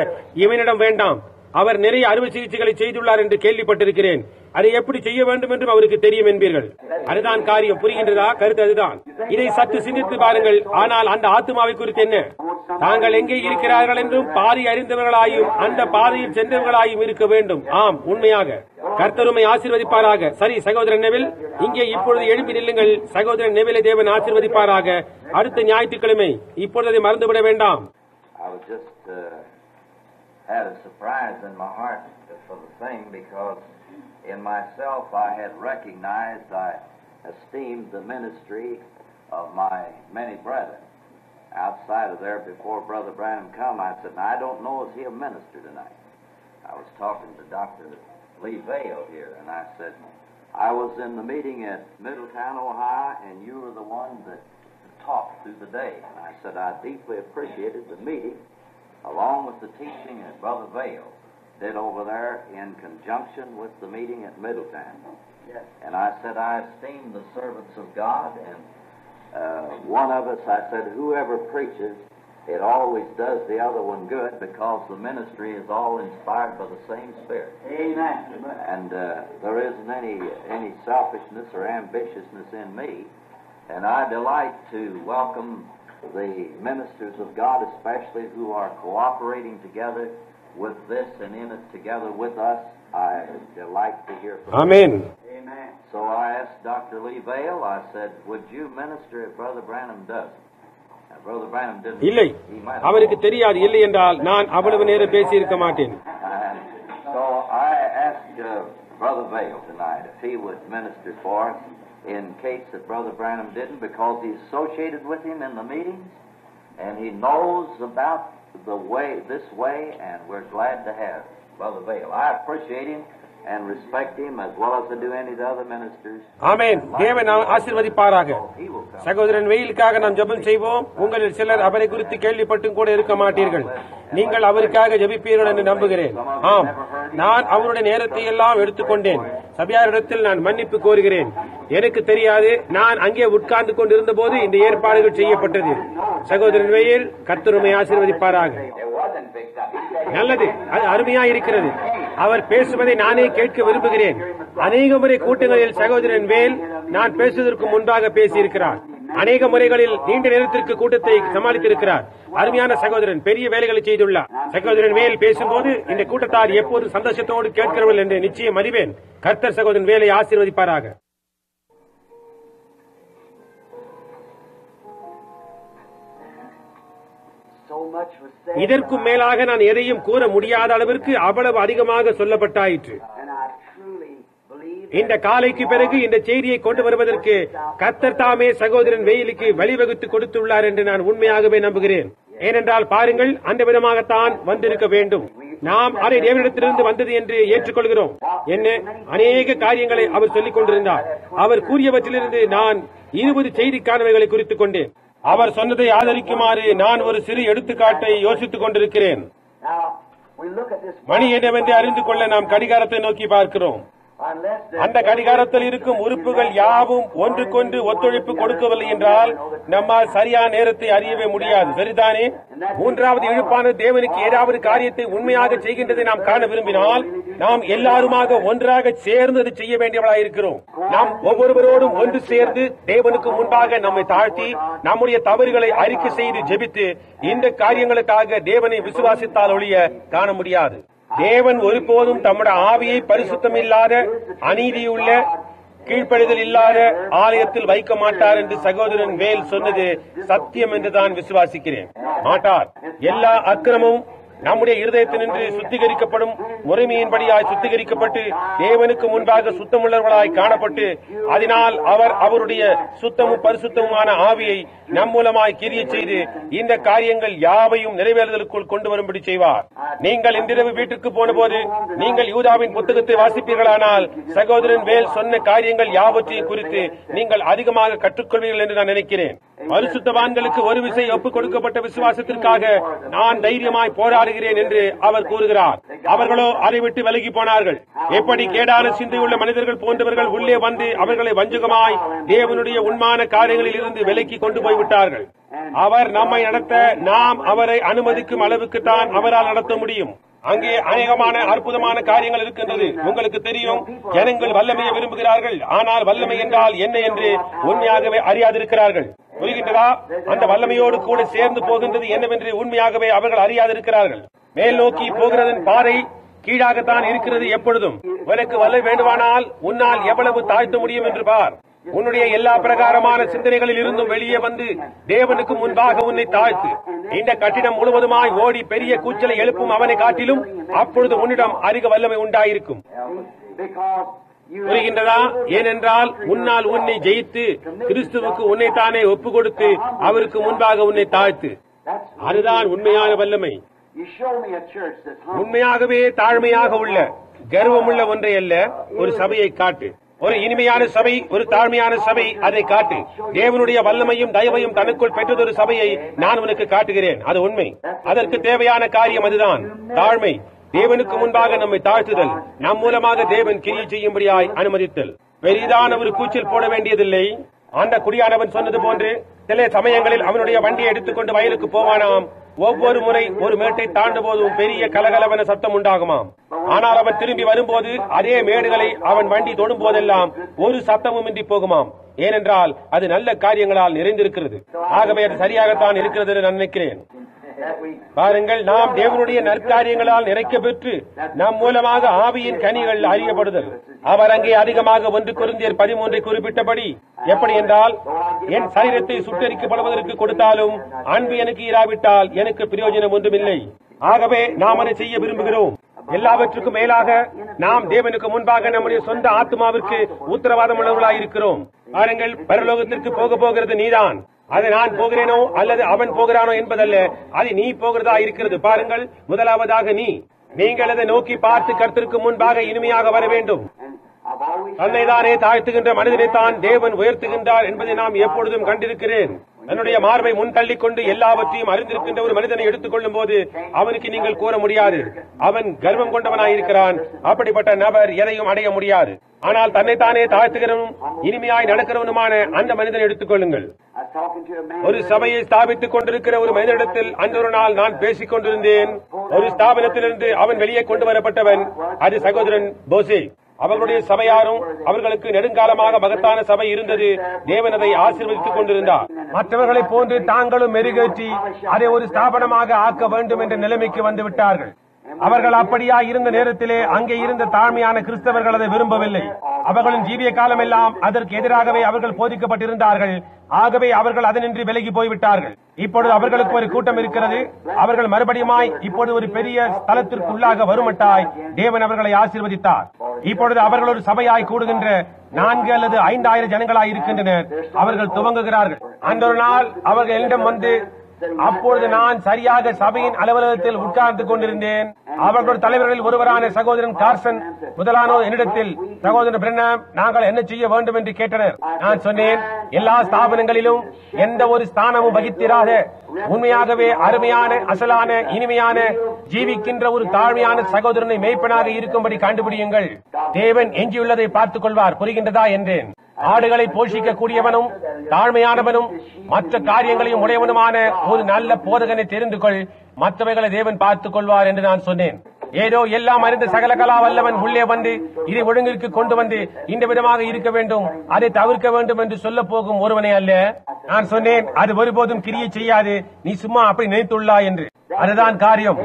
இவனிடம் வேண்டாம். அவர் நிறைய அறுவை சிகிச்சைகளை செய்துள்ளார் என்று கேள்விப்பட்டிருக்கிறேன், அதை எப்படி செய்ய வேண்டும் என்றும் அவருக்கு தெரியும் என்பீர்கள். அதுதான் காரியம். புரிகின்றதா? கருத்து அதுதான். இதை சற்று சிந்தித்து பாருங்கள். ஆனால் அந்த ஆத்மாவை குறித்து என்ன? தாங்கள் எங்கே இருக்கிறார்கள் என்றும் பாதை அறிந்தவர்களாயும் அந்த பாதையில் சென்றவர்களாயும் இருக்க வேண்டும். ஆம், உண்மையாக கர்த்தருமை ஆசீர்வதிப்பாராக. சரி சகோதரன் நெவில், இங்கே இப்பொழுது எழுப்பி நில்லுங்கள். சகோதரன் நெவிலை தேவன் ஆசீர்வதிப்பாராக. அடுத்த ஞாயிற்றுக்கிழமை. இப்பொழுது அதை மறந்துவிட வேண்டாம். Had a surprise in my heart for the thing, because in myself I had recognized, I esteemed the ministry of my many brethren outside of there. Before Brother Branham come, I said, now, I don't know if he'll minister tonight. I was talking to Dr. Lee Vale here, and I said, I was in the meeting at Middletown, Ohio, and you were the one that talked through the day. And I said, I deeply appreciated the meeting, along with the teaching that Brother Vale did over there in conjunction with the meeting at Middletown. Yes. And I said, I esteem the servants of God, and one of us, I said, whoever preaches, it always does the other one good, because the ministry is all inspired by the same Spirit. Amen. And there isn't any selfishness or ambitiousness in me, and I delight to welcome the ministers of God, especially who are cooperating together with this and in it together with us. I delight to hear from Amen. them. Amen. So I asked Dr. Lee Vale, I said, would you minister if Brother Branham does? Now, Brother Branham didn't. இல்லை, அவருக்கு தெரியாது. இல்லை என்றால் நான் அவ்வளவு நேரம் பேசி இருக்க மாட்டேன். So I asked Brother Vale tonight if he would minister for us, in case that Brother Branham didn't, because he's associated with him in the meetings, and he knows about this way, and we're glad to have Brother Vale. I appreciate him and respect him as well as I do any of the other ministers. ஆமென். தேவன் ஆசீர்வதிப்பாராக. சகோதரன் வெயிலுக்காக நாம் ஜெபம் செய்வோம். உங்களில் சிலர் அவரை குறித்து கேள்விப்பட்டும் கூட இருக்க மாட்டீர்கள். நீங்கள் அவருக்காக ஜெபிப்பீர்கள் என்று நம்புகிறேன். ஆம், நான் அவருடைய நேரத்தை எல்லாம் எடுத்துக்கொண்டேன். சபையாரிடத்தில் நான் மன்னிப்பு கோருகிறேன். எனக்கு தெரியாது, நான் அங்கே உட்கார்ந்து கொண்டிருந்த போது இந்த ஏற்பாடுகள் செய்யப்பட்டது. சகோதரன் வெயில், கர்த்தருமை ஆசீர்வதிப்பாராக. நல்லது, அது அருமையா இருக்கிறது. அவர் பேசுவதை நானே கேட்க விரும்புகிறேன். அநேக முறை கூட்டங்களில் சகோதரன் வேல் நான் பேசுவதற்கு முன்பாக பேசியிருக்கிறார். அநேக முறைகளில் நீண்ட நேரத்திற்கு கூட்டத்தை சமாளித்திருக்கிறார். அருமையான சகோதரன், பெரிய வேலைகளை செய்துள்ளார். சகோதரன் வேல் பேசும்போது இந்த கூட்டத்தார் எப்போது சந்தோஷத்தோடு கேட்கிறவர்கள் என்று நிச்சயம் அறிவேன். கர்த்தர் சகோதரன் வேலை ஆசீர்வதிப்பாராக. இதற்கும் மேலாக நான் எதையும் கூற முடியாத அளவிற்கு அவ்வளவு அதிகமாக சொல்லப்பட்டாயிற்று. இந்த காலைக்கு பிறகு இந்த செய்தியை கொண்டு வருவதற்கு கர்த்தர் தாமே சகோதரன் வெயிலுக்கு வழிவகுத்து கொடுத்துள்ளார் என்று நான் உண்மையாகவே நம்புகிறேன். ஏனென்றால் பாருங்கள், அந்த விதமாகத்தான் வந்திருக்க வேண்டும். நாம் அதை தேவனிடத்திலிருந்து வந்தது என்று ஏற்றுக்கொள்கிறோம். என்ன அநேக காரியங்களை அவர் சொல்லிக் கொண்டிருந்தார். அவர் கூறியவற்றிலிருந்து நான் 20 செய்திக்கானவைகளை குறித்துக் கொண்டேன். அவர் சொன்னதை ஆதரிக்குமாறு நான் ஒரு சிறு எடுத்துக்காட்டை யோசித்துக் கொண்டிருக்கிறேன். மணி என்னவென்று அறிந்து கொள்ள நாம் கடிகாரத்தை நோக்கி பார்க்கிறோம். அந்த கடிகாரத்தில் இருக்கும் உறுப்புகள் யாவும் ஒன்றுக்கொன்று ஒத்துழைப்பு கொடுக்கவில்லை என்றால் நம்மால் சரியான நேரத்தை அறியவே முடியாது. சரிதானே? மூன்றாவது இழுப்பான தேவனுக்கு ஏதாவது காரியத்தை உண்மையாக செய்கின்றதை நாம் காண விரும்பினால் நாம் எல்லாருமாக ஒன்றாக சேர்ந்து அதை செய்ய வேண்டியவர்களாக இருக்கிறோம். நாம் ஒவ்வொருவரோடும் ஒன்று சேர்ந்து தேவனுக்கு முன்பாக நம்மை தாழ்த்தி நம்முடைய தவறுகளை அறிக்கை செய்து ஜெபித்து இந்த காரியங்களுக்காக தேவனை விசுவாசித்தால் ஒழிய காண முடியாது. தேவன் ஒருபோதும் தம்முடைய ஆவியை பரிசுத்தம் இல்லாத, அநீதியுள்ள, கீழ்ப்படிதல் இல்லாத ஆலயத்தில் வைக்க மாட்டார் என்று சகோதரன் வேல் சொன்னது சத்தியம் என்று தான் விசுவாசிக்கிறேன். மாட்டார். எல்லா அக்கிரமும் நம்முடைய இருதயத்தினின்று சுத்திகரிக்கப்படும் முறைமையின்படியாய் சுத்திகரிக்கப்பட்டு தேவனுக்கு முன்பாக சுத்தமுள்ளவர்களாய் காணப்பட்டு அதனால் அவர் அவருடைய சுத்தமும் பரிசுத்தமுமான ஆவியை நம் மூலமாய் கிரிய செய்து இந்த காரியங்கள் யாவையும் நிறைவேறுதலுக்குள் கொண்டு வரும்படி செய்வார். நீங்கள் இன்றிரவு வீட்டுக்கு போன போது நீங்கள் யூதாவின் புத்தகத்தை வாசிப்பீர்களானால் சகோதரன் வேல் சொன்ன காரியங்கள் யாவற்றையும் குறித்து நீங்கள் அதிகமாக கற்றுக்கொள்வீர்கள் என்று நான் நினைக்கிறேன். பரிசுத்தவான்களுக்கு ஒரு விசை ஒப்புக் கொடுக்கப்பட்ட விசுவாசத்திற்காக நான் தைரியமாய் போராடுகிறேன் என்று அவர் கூறுகிறார். அவர்களோ அதை விட்டு விலகி போனார்கள். எப்படி கேடான சிந்தையுள்ள மனிதர்கள் போன்றவர்கள் உள்ளே வந்து அவர்களை வஞ்சகமாய் தேவனுடைய உண்மான காரியங்களில் இருந்து விலக்கி கொண்டு போய்விட்டார்கள். அவர் நம்மை நடத்த நாம் அவரை அனுமதிக்கும் அளவுக்கு தான் அவரால் நடத்த முடியும். அங்கே அநேகமான அற்புதமான காரியங்கள் இருக்கின்றது. உங்களுக்கு தெரியும், ஜனங்கள் வல்லமையை விரும்புகிறார்கள், ஆனால் வல்லமை என்றால் என்ன என்று உண்மையாகவே அறியாதிருக்கிறார்கள். புரிகின்றதா? அந்த வல்லமையோடு கூட சேர்ந்து போகின்றது என்னவென்று உண்மையாகவே அவர்கள் அறியாதிருக்கிறார்கள். மேல் நோக்கி போகிறதன் பாதை கீழாகத்தான் இருக்கிறது. எப்பொழுதும் உனக்கு வல்ல வேண்டுமானால் உன்னால் எவ்வளவு தாழ்த்த முடியும் என்று பார். உன்னுடைய எல்லா பிரகாரமான சிந்தனைகளில் இருந்தும் வெளியே வந்து தேவனுக்கு முன்பாக உன்னை தாழ்த்து. இந்த கட்டிடம் முழுவதுமாய் ஓடி பெரிய கூச்சலை எழுப்பும் அவனை காட்டிலும் அப்பொழுது உன்னிடம் அதிக வல்லமை உண்டாயிருக்கும். புரிகின்றதா? ஏனென்றால் உன்னால் உன்னை ஜெயித்து கிறிஸ்துவுக்கு உன்னைத்தானே ஒப்பு கொடுத்து அவருக்கு முன்பாக உன்னை தாழ்த்து. அதுதான் உண்மையான வல்லமை. உண்மையாகவே தாழ்மையாக உள்ள கர்வமுள்ள ஒன்றை அல்ல, ஒரு சபையை காட்டு. ஒரு இனிமையான சபை, ஒரு தாழ்மையான சபை, அதை காட்டு. தேவனுடைய வல்லமையும் தயவையும் தனக்குள் பெற்றதொரு சபையை நான் உனக்கு காட்டுகிறேன். அது உண்மை. அதற்கு தேவையான காரியம் அதுதான், தாழ்மை. தேவனுக்கு முன்பாக நம்மை தாழ்த்துதல், நம் மூலமாக தேவன் கிரியை செய்யும்படியாய் அனுமதித்தல். பெரிதான ஒரு கூச்சல் போட வேண்டியதில்லை. அந்த குடியானவன் சொன்னது போன்று சில சமயங்களில் அவனுடைய வண்டியை எடுத்துக்கொண்டு வயலுக்கு போவானாம். ஒவ்வொரு முறை ஒரு மேட்டை தாண்டும் போதும் பெரிய கலகலவன சத்தம் உண்டாகுமாம். ஆனால் அவன் திரும்பி வரும்போது அதே மேடுகளை அவன் வண்டி தொடும் போதெல்லாம் ஒரு சத்தமும் இன்றி போகுமாம். ஏனென்றால் அது நல்ல காரியங்களால் நிறைந்திருக்கிறது. ஆகவே அது சரியாகத்தான் இருக்கிறது என்று நான் நினைக்கிறேன். பாருங்கள், நாம் தேவனுடைய நற்காரியங்களால் நிறைக்க பெற்று நம் மூலமாக ஆவியின் கனிகள் அறியப்படுதல். அவர் அங்கே அதிகமாக 1 கொரிந்தியர் 13 குறிப்பிட்டபடி, எப்படி என்றால், என் சரீரத்தை சுட்டரிக்கப்படுவதற்கு கொடுத்தாலும் அன்பு எனக்கு இராவிட்டால் எனக்கு பிரயோஜனம் ஒன்றுமில்லை. ஆகவே நாம் அதை செய்ய விரும்புகிறோம். எல்லாவற்றுக்கும் மேலாக நாம் தேவனுக்கு முன்பாக நம்முடைய சொந்த ஆத்மாவிற்கு உத்தரவாதம் உள்ளவர்களாய் இருக்கிறோம். பாருங்கள், பரலோகத்திற்கு போக போகிறது நீதான். அது நான் போகிறேனோ அல்லது அவன் போகிறானோ என்பதல்ல, அது நீ போகிறதா இருக்கிறது. பாருங்கள், முதலாவதாக நீங்கள் அதை நோக்கி பார்த்து கர்த்தருக்கு முன்பாக இனிமையாக வர வேண்டும். தன்னைதானே தாழ்த்துகின்ற மனிதனைத்தான் தேவன் உயர்த்துகின்றார் என்பதை நாம் எப்பொழுதும் கண்டிருக்கிறேன். தன்னுடைய மார்பை முன் தள்ளிக் கொண்டு எல்லாவற்றையும் அறிந்திருக்கின்ற ஒரு மனிதனை எடுத்துக் கொள்ளும் போது அவனுக்கு நீங்கள் கூற முடியாது, அவன் கர்வம் கொண்டவனாயிருக்கிறான். அப்படிப்பட்ட நபர் எதையும் அடைய முடியாது. ஆனால் தன்னைத்தானே தாழ்த்துகிறவனும் இனிமையாய் நடக்கிறவனுமான அந்த மனிதனை எடுத்துக் கொள்ளுங்கள். ஒரு சபையை ஸ்தாபித்துக் கொண்டிருக்கிற ஒரு மனிதனிடத்தில் அன்றொரு நாள் நான் பேசிக் கொண்டிருந்தேன். ஒரு ஸ்தாபனத்திலிருந்து அவன் வெளியே கொண்டு வரப்பட்டவன். அது சகோதரன் போசே. அவர்களுடைய சபையாரும் அவர்களுக்கு நெடுங்காலமாக மகத்தான சபை இருந்தது. தேவன் அதை ஆசீர்வதித்துக் கொண்டிருந்தார். மற்றவர்களைப் போன்று தாங்களும் மெருகேற்றி அதை ஒரு ஸ்தாபனமாக ஆக்க வேண்டும் என்ற நிலைமைக்கு வந்து விட்டார்கள். அவர்கள் அப்படியா இருந்த நேரத்திலே அங்கே இருந்த தாழ்மையான கிறிஸ்தவர்கள் அதை விரும்பவில்லை. அவர்களின் ஜீவிய காலம் எல்லாம் அதற்கு எதிராகவே அவர்கள் போதிக்கப்பட்டிருந்தார்கள். ஆகவே அவர்கள் அதனின்றி விலகி போய்விட்டார்கள். இப்பொழுது அவர்களுக்கு ஒரு கூட்டம் இருக்கிறது. அவர்கள் மறுபடியுமாய் இப்பொழுது ஒரு பெரிய ஸ்தலத்திற்குள்ளாக வருமட்டாய் தேவன் அவர்களை ஆசீர்வதித்தார். இப்பொழுது அவர்கள் ஒரு சபையாய் கூடுகின்ற 4 அல்லது 5,000 ஜனங்களாய் இருக்கின்றனர். அவர்கள் துவங்குகிறார்கள். அந்த ஒரு நாள் அவர்கள் என்னிடம் வந்து, அப்பொழுது நான் சரியாக சபையின் அலுவலகத்தில் உட்கார்ந்து கொண்டிருந்தேன். அவர்கள் தலைவர்களில் ஒருவரான சகோதரன் கார்சன் முதலானோர் என்னிடத்தில், சகோதரன் பிரென்ஹாம், நாங்கள் என்ன செய்ய வேண்டும் என்று கேட்டனர். நான் சொன்னேன், எல்லா ஸ்தாபனங்களிலும் எந்த ஒரு ஸ்தானமும் வகித்திராத உண்மையாகவே அருமையான அசலான இனிமையான ஜீவிக்கின்ற ஒரு தாழ்மையான சகோதரனை மேய்ப்பனாக இருக்கும்படி கண்டுபிடியுங்கள். தேவன் எஞ்சியுள்ளதை பார்த்துக் கொள்வார். புரிகின்றதா என்றேன். ஆடுகளை போஷிக்க கூடியவனும் தாழ்மையானவனும் மற்ற காரியங்களையும் உடையவனுமான ஒரு நல்ல போதகனை தெரிந்து கொள், மற்றவைகளை தேவன் பார்த்துக் கொள்வார் என்று நான் சொன்னேன். ஏதோ எல்லாம் அறிந்த சகல கலா வல்லவன் உள்ளே வந்து இதை ஒழுங்கிற்கு கொண்டு வந்து இந்த விதமாக இருக்க வேண்டும், அதை தவிர்க்க வேண்டும் என்று சொல்ல போகும் ஒருவனே அல்ல. நான் சொன்னேன், அது ஒருபோதும் கிரியை செய்யாது, நீ சும்மா அப்படி நினைத்துள்ளாய் என்று. அதுதான் காரியம்.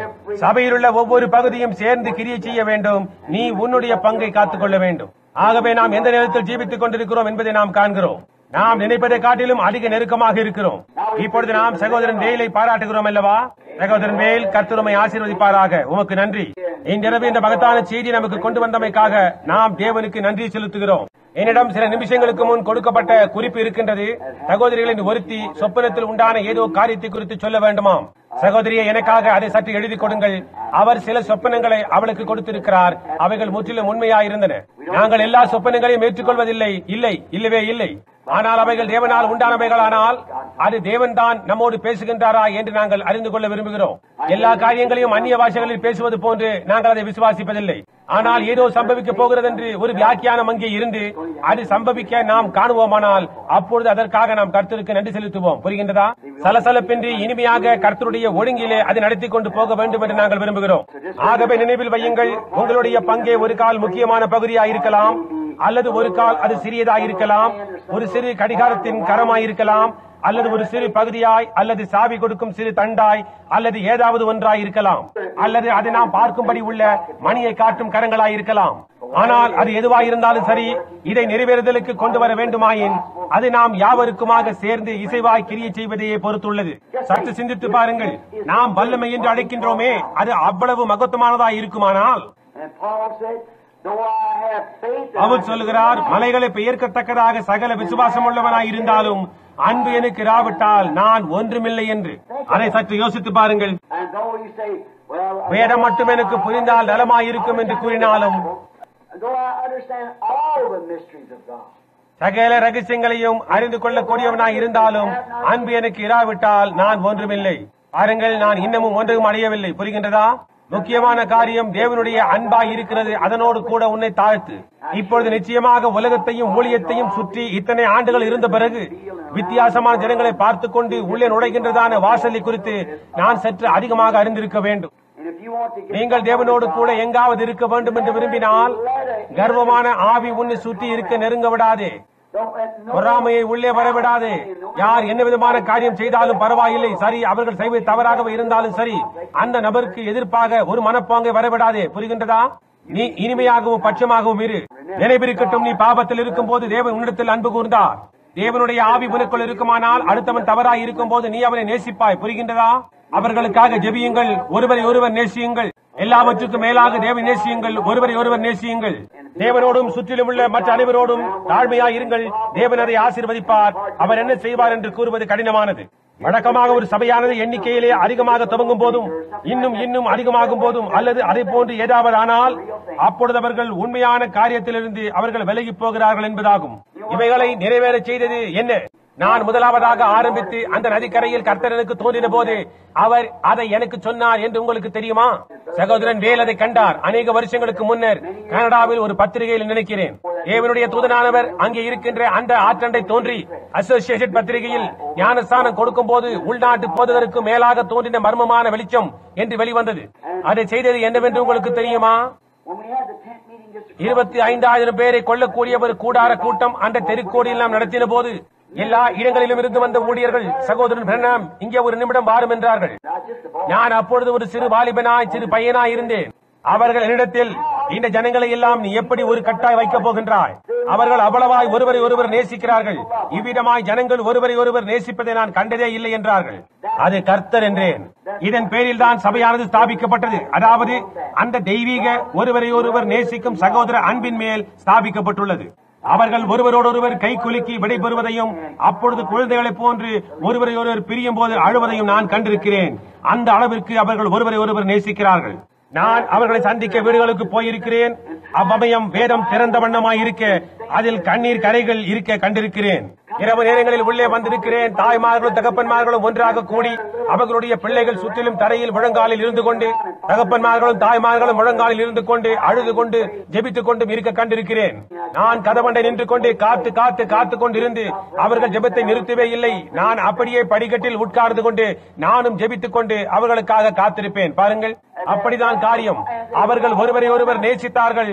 சபையில் உள்ள ஒவ்வொரு பகுதியும் சேர்ந்து கிரியை செய்ய வேண்டும். நீ உன்னுடைய பங்கை காத்துக் கொள்ள வேண்டும். ஆகவே நாம் எந்த நேரத்தில் ஜீவித்துக் கொண்டிருக்கிறோம் என்பதை நாம் காண்கிறோம். நாம் நினைப்பதை காட்டிலும் அதிக நெருக்கமாக இருக்கிறோம். இப்பொழுது நாம் சகோதரன் வேலை பாராட்டுகிறோம் அல்லவா? சகோதரன் வேல், கர்த்தர் உம்மை ஆசீர்வதிப்பாராக. உமக்கு நன்றி. இன்றிரவு இந்த மகத்தான செய்தி நமக்கு கொண்டு வந்தமைக்காக நாம் தேவனுக்கு நன்றி செலுத்துகிறோம். என்னிடம் சில நிமிஷங்களுக்கு முன் கொடுக்கப்பட்ட குறிப்பு இருக்கின்றது. சகோதரிகளின் ஒருத்தி சொப்பனத்தில் உண்டான ஏதோ காரியத்தை குறித்து சொல்ல வேண்டுமாம். சகோதரியை எனக்காக அதை சற்று எழுதி கொடுங்கள். அவர் சில சொப்பனங்களை அவளுக்கு கொடுத்திருக்கிறார். அவைகள் முற்றிலும் உண்மையாயிருந்தன. நாங்கள் எல்லா சொப்பனங்களையும் ஏற்றுக்கொள்வதில்லை. இல்லை, இல்லவே இல்லை. ஆனால் அவைகள் தேவனால் உண்டானவைகளானால் அது தேவன்தான் நம்மோடு பேசுகின்றாரா என்று நாங்கள் அறிந்து கொள்ள விரும்புகிறோம். எல்லா காரியங்களையும் அந்நிய பாஷைகளில் பேசுவது போன்று நாங்கள் அதை விசுவாசிப்பதில்லை. ஆனால் ஏதோ சம்பவிக்க போகிறது என்று ஒரு வியாக்கியானம் அங்கே இருந்து அது சம்பவிக்க நாம் காணுவோமானால் அப்பொழுது அதற்காக நாம் கர்த்தருக்கு நன்றி செலுத்துவோம். புரிகின்றதா? சலசலப்பின்றி இனிமையாக கர்த்தருடைய ஒழுங்கிலே அதை நடத்தி கொண்டு போக வேண்டும் என்று நாங்கள் விரும்புகிறோம். ஆகவே நினைவில் வையுங்கள், உங்களுடைய பங்கே ஒரு கால் முக்கியமான பகுதியாக இருக்கலாம், அல்லது ஒரு கால் அது சிறியதாக இருக்கலாம், ஒரு சிறு கடிகாரத்தின் கரமாயிருக்கலாம், அல்லது ஒரு சிறு பகுதியாய், அல்லது சாவி கொடுக்கும் சிறு தண்டாய், அல்லது ஏதாவது ஒன்றாய் இருக்கலாம், அல்லது அது நாம் பார்க்கும்படி உள்ள மணியை காட்டும் கரங்களாய் இருக்கலாம். ஆனால் அது எதுவாயிருந்தாலும் சரி, இதை நிறைவேறுதலுக்கு கொண்டு வர வேண்டுமாயின் அது நாம் யாவருக்குமாக சேர்ந்து இசைவாய் கிரியை செய்வதையே பொறுத்துள்ளது. சற்று சிந்தித்து பாருங்கள். நாம் வல்லமை என்று அழைக்கின்றோமே, அது அவ்வளவு மகத்துவமானதாய் இருக்குமானால் அவர் சொல்லுகிறார், மலைகளை பெயர்க்கத்தக்கதாக சகல விசுவாசம் உள்ளவனாய் இருந்தாலும் அன்பு எனக்கு இராவிட்டால் நான் ஒன்றுமில்லை என்று. அதை சற்று யோசித்து பாருங்கள். வேதம் மட்டும் எனக்கு புரிந்தால் நலமாயிருக்கும் என்று கூறினாலும் சகல ரகசியங்களையும் அறிந்து கொள்ளக்கூடியவனாய் இருந்தாலும் அன்பு எனக்கு இராவிட்டால் நான் ஒன்றுமில்லை. பாருங்கள், நான் இன்னமும் ஒன்றும் அடையவில்லை. புரிகின்றதா? முக்கியமான காரியம் தேவனுடைய அன்பாய் இருக்கிறது. அதனோடு கூட உன்னை தாழ்த்து. இப்பொழுது நிச்சயமாக உலகத்தையும் ஊழியத்தையும் சுற்றி இத்தனை ஆண்டுகள் இருந்த பிறகு வித்தியாசமான ஜனங்களை பார்த்துக் கொண்டு உள்ளே நுழைகின்றதான வாசலை குறித்து நான் சற்று அதிகமாக அறிந்திருக்க வேண்டும். நீங்கள் தேவனோடு கூட எங்காவது இருக்க வேண்டும் என்று விரும்பினால் கர்வமான ஆவி உன்னை சுற்றி இருக்க நெருங்க விடாதே. பொறாமையை உள்ளே வரவிடாதே. யார் என்ன விதமான காரியம் செய்தாலும் பரவாயில்லை, சரி, அவர்கள் செய்வது தவறாக இருந்தாலும் சரி, அந்த நபருக்கு எதிர்ப்பாக ஒரு மனப்பாங்கை வரவிடாதே. புரிகின்றதா? நீ இனிமையாகவும் பட்சமாகவும் இரு. நினைவிருக்கட்டும், நீ பாவத்தில் இருக்கும் போது தேவன் உன்னிடத்தில் அன்பு கூர்ந்தார். தேவனுடைய ஆவி உனக்குள் இருக்குமானால் அடுத்தவன் தவறாய் இருக்கும் போது நீ அவனை நேசிப்பாய். புரிகின்றதா? அவர்களுக்காக ஜெபியுங்கள், ஒருவரை ஒருவர் நேசியுங்கள். எல்லாவற்றுக்கும் மேலாக தேவனை நேசியுங்கள், ஒருவரை ஒருவர் நேசியுங்கள். தேவனோடும் சுற்றிலும் உள்ள மற்ற அனைவரோடும் தாழ்மையாய் இருங்கள். தேவன் அதை ஆசீர்வதிப்பார். அவர் என்ன செய்வார் என்று கூறுவது கடினமானது. வழக்கமாக ஒரு சபையானது எண்ணிக்கையிலே அதிகமாக துவங்கும் போதும் இன்னும் அதிகமாகும் போதும் அல்லது அதை போன்று ஏதாவது ஆனால் அப்பொழுது அவர்கள் உண்மையான காரியத்திலிருந்து அவர்கள் விலகி போகிறார்கள் என்பதாகும். இவைகளை நிறைவேற செய்தது என்ன? நான் முதலாவதாக ஆரம்பித்து அந்த நதிக்கரையில் கர்த்தர் எனக்கு தோன்றின போது அவர் அதை எனக்கு சொன்னார் என்று உங்களுக்கு தெரியுமா? சகோதரன் வேல் அதை கண்டார். அநேக வருஷங்களுக்கு முன்னர் கனடாவில் ஒரு பத்திரிகையில் நினைக்கிறேன். தேவனுடைய தூதனானவர் அங்கே இருக்கின்ற அந்த ஆற்றண்டை தோன்றி அசோசியேஷன் பத்திரிகையில் ஞானஸ்தானம் கொடுக்கும் போது உள்நாட்டு போதகருக்கு மேலாக தோன்றின மர்மமான வெளிச்சம் என்று வெளிவந்தது. அதை செய்தது என்னவென்று உங்களுக்கு தெரியுமா? 25,000 பேரை கொள்ளக்கூடிய ஒரு கூடார கூட்டம் அந்த தெருக்கோடியில் நாம் நடத்தின போது எல்லா இடங்களிலும் இருந்து வந்த ஊழியர்கள், சகோதரன் பிரணாம் இங்கே ஒரு நிமிடம் வாரும் என்றார்கள். நான் அப்பொழுது ஒரு சிறு வாலிபனாய் சிறு பையனாய் இருந்தேன். அவர்கள் என்னிடத்தில், இந்த ஜனங்களை எல்லாம் நீ எப்படி ஒரு கட்டாய் வைக்கப் போகின்றாய்? அவர்கள் அவ்வளவாய் ஒருவரை ஒருவர் நேசிக்கிறார்கள். இவ்விதமாய் ஜனங்கள் ஒருவரை ஒருவர் நேசிப்பதை நான் கண்டதே இல்லை என்றார்கள். அது கர்த்தர் என்றேன். இதன் பேரில் தான் சபையானது ஸ்தாபிக்கப்பட்டது. அதாவது அந்த தெய்வீக ஒருவரை ஒருவர் நேசிக்கும் சகோதர அன்பின் மேல் ஸ்தாபிக்கப்பட்டுள்ளது. அவர்கள் ஒருவரோடொருவர் கை குலுக்கி விடைபெறுவதையும் அப்பொழுது குழந்தைகளைப் போன்று ஒருவரை ஒருவர் பிரியும் போது அழுவதையும் நான் கண்டிருக்கிறேன். அந்த அளவிற்கு அவர்கள் ஒருவரை ஒருவர் நேசிக்கிறார்கள். நான் அவர்களை சந்திக்க வீடுகளுக்கு போயிருக்கிறேன். அவ்வமயம் வேதம் திறந்த வண்ணமாய் இருக்க அதில் கண்ணீர் கரைகள் இருக்க கண்டிருக்கிறேன். இரவு நேரங்களில் உள்ளே வந்திருக்கிறேன். தாய்மார்களும் தகப்பன்மார்களும் ஒன்றாக கூடி அவர்களுடைய பிள்ளைகள் சுற்றிலும் தரையில் முழங்காலில் இருந்து கொண்டு, தகப்பன்மார்களும் தாய்மார்களும் முழங்காலில் இருந்து கொண்டு அழுது கொண்டு ஜெபித்துக் கொண்டும் இருக்க கண்டிருக்கிறேன். நான் கதவண்டை நின்று கொண்டு காத்து கொண்டிருந்து அவர்கள் ஜெபத்தை நிறுத்தவே இல்லை. நான் அப்படியே படிக்கட்டில் உட்கார்ந்து கொண்டு நானும் ஜெபித்துக் கொண்டு அவர்களுக்காக காத்திருப்பேன். பாருங்கள், அப்படிதான் காரியம். அவர்கள் ஒருவரை ஒருவர் நேசித்தார்கள்.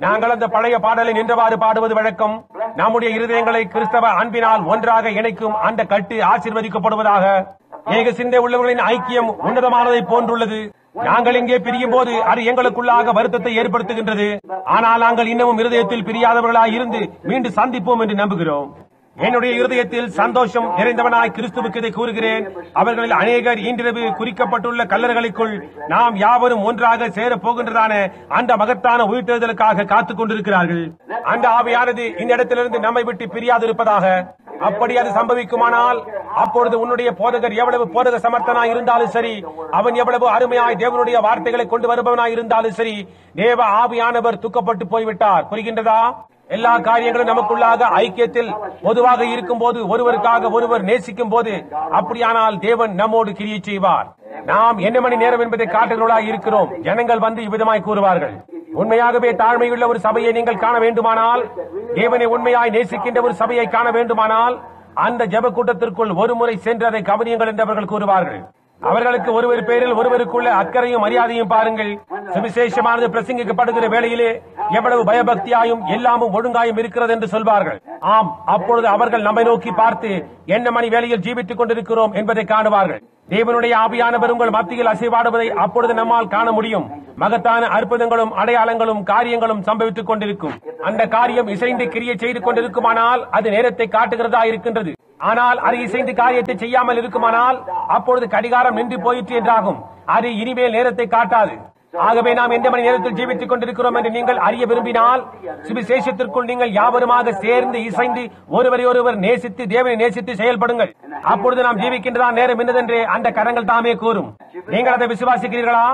நாங்கள் அந்த பழைய பாடலை நின்றவாறு பாடுவது வழக்கம். நம்முடைய இருதயங்களை கிறிஸ்தவ அன்பினால் ஒன்றாக இணைக்கும் அந்த கட்டு ஆசீர்வதிக்கப்படுவதாக. ஏக சிந்தை உள்ளவர்களின் ஐக்கியம் உன்னதமானதை போன்றுள்ளது. நாங்கள் இங்கே பிரியும் போது அது எங்களுக்குள்ளாக வருத்தத்தை ஏற்படுத்துகின்றது. ஆனால் நாங்கள் இன்னமும் இருதயத்தில் பிரியாதவர்களாய் இருந்து மீண்டும் சந்திப்போம் என்று நம்புகிறோம். என்னுடைய இருதயத்தில் சந்தோஷம் நிறைந்தவனாய் கிறிஸ்துவுக்கு இதை கூறுகிறேன். அவர்களில் அநேகர் இன்றிரவு குறிக்கப்பட்டுள்ள கல்லறைகளுக்குள் நாம் யாவரும் ஒன்றாக சேரப் போகின்றதான அந்த மகத்தான உயிர்த்தெழுதலுக்காக காத்துக் கொண்டிருக்கிறார்கள். அந்த ஆவியானது இந்த இடத்திலிருந்து நம்மை விட்டு பிரியாது இருப்பதாக. அப்படி அது சம்பவிக்குமானால் அப்பொழுது உன்னுடைய போதகர் எவ்வளவு போதக சமர்த்தனாய் இருந்தாலும் சரி, அவன் எவ்வளவு அருமையாய் தேவனுடைய வார்த்தைகளை கொண்டு வருபவனாய் இருந்தாலும் சரி, தேவ ஆவியானவர் தூக்கப்பட்டு போய்விட்டார். புரிகின்றதா? எல்லா காரியங்களும் நமக்குள்ளாக ஐக்கியத்தில் பொதுவாக இருக்கும் போது, ஒருவருக்காக ஒருவர் நேசிக்கும் போது, அப்படியானால் தேவன் நம்மோடு கிரியை செய்வார். நாம் என்ன மணி நேரம் என்பதை காட்டுகிறவர்களாய் இருக்கிறோம். ஜனங்கள் வந்து இவ்விதமாய் கூறுவார்கள். உண்மையாகவே தாழ்மையுள்ள ஒரு சபையை நீங்கள் காண வேண்டுமானால், தேவனை உண்மையாய் நேசிக்கின்ற ஒரு சபையை காண வேண்டுமானால், அந்த ஜெப கூட்டத்திற்குள் ஒரு முறை சென்று அதை கவனியுங்கள் என்று அவர்கள் கூறுவார்கள். அவர்களுக்கு ஒருவர் பேரில் ஒருவருக்குள்ள அக்கறையும் மரியாதையும் பாருங்கள். சுவிசேஷமானது பிரசங்கிக்கப்படுகிற வேளையிலே எவ்வளவு பயபக்தியாயும் எல்லாமும் ஒழுங்காயும் இருக்கிறது என்று சொல்வார்கள். ஆம், அப்பொழுது அவர்கள் நம்மை நோக்கி பார்த்து என்ன மணி வேளையில் ஜீவித்துக் கொண்டிருக்கிறோம் என்பதை காணுவார்கள். தேவனுடைய ஆவியானவர் உங்கள் மத்தியில் அசைவாடுவதை அப்பொழுது நம்மால் காண முடியும். மகத்தான அற்புதங்களும் அடையாளங்களும் காரியங்களும் சம்பவித்துக் கொண்டிருக்கும். அந்த காரியம் இசைந்து கிரியை செய்து கொண்டிருக்குமானால் அது நேரத்தை காட்டுகிறதா இருக்கின்றது. ஆனால் அது இசைந்து காரியத்தை செய்யாமல் இருக்குமானால் அப்பொழுது கடிகாரம் நின்று போயிற்று என்றாகும். அது இனிமேல் நேரத்தை காட்டாது. ஆகவே நாம் எந்த மணி நேரத்தில் ஜீவித்துக் கொண்டிருக்கிறோம் என்று நீங்கள் அறிய விரும்பினால், சுவிசேஷத்திற்குள் நீங்கள் யாவருமாக சேர்ந்து இசைந்து ஒருவரை ஒருவர் நேசித்து தேவனை நேசித்து செயல்படுங்கள். அப்பொழுது நாம் ஜீவிக்கின்றதா நேரம் என்னதென்று அந்த கரங்கள் தாமே கூறும். நீங்கள் அதை விசுவாசிக்கிறீர்களா?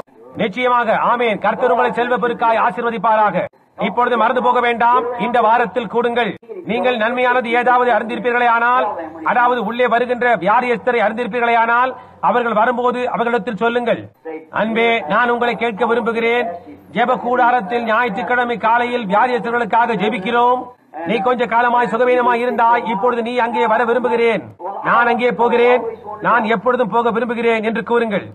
நிச்சயமாக. ஆமேன். கர்த்தர் உங்களை செல்வ பெருக்காய் ஆசீர்வதிப்பாராக. இப்பொழுது மறந்து போக வேண்டாம். இந்த வாரத்தில் கூடுங்கள். நீங்கள் நன்மையானது ஏதாவது அறிந்திருப்பீர்களே ஆனால், அதாவது உள்ளே வருகின்ற வியாதியஸ்தரை அறிந்திருப்பீர்களே ஆனால், அவர்கள் வரும்போது அவர்களிடத்தில் சொல்லுங்கள், அன்பே, நான் உங்களை கேட்க விரும்புகிறேன். ஜெப கூடாரத்தில் ஞாயிற்றுக்கிழமை காலையில் வியாதியஸ்தர்களுக்காக ஜெபிக்கிறோம். நீ கொஞ்ச காலமாய் சுகவீனமாய் இருந்தாய். இப்பொழுது நீ அங்கே வர விரும்புகிறேன். நான் அங்கே போகிறேன். நான் எப்பொழுதும் போக விரும்புகிறேன் என்று கூறுங்கள்.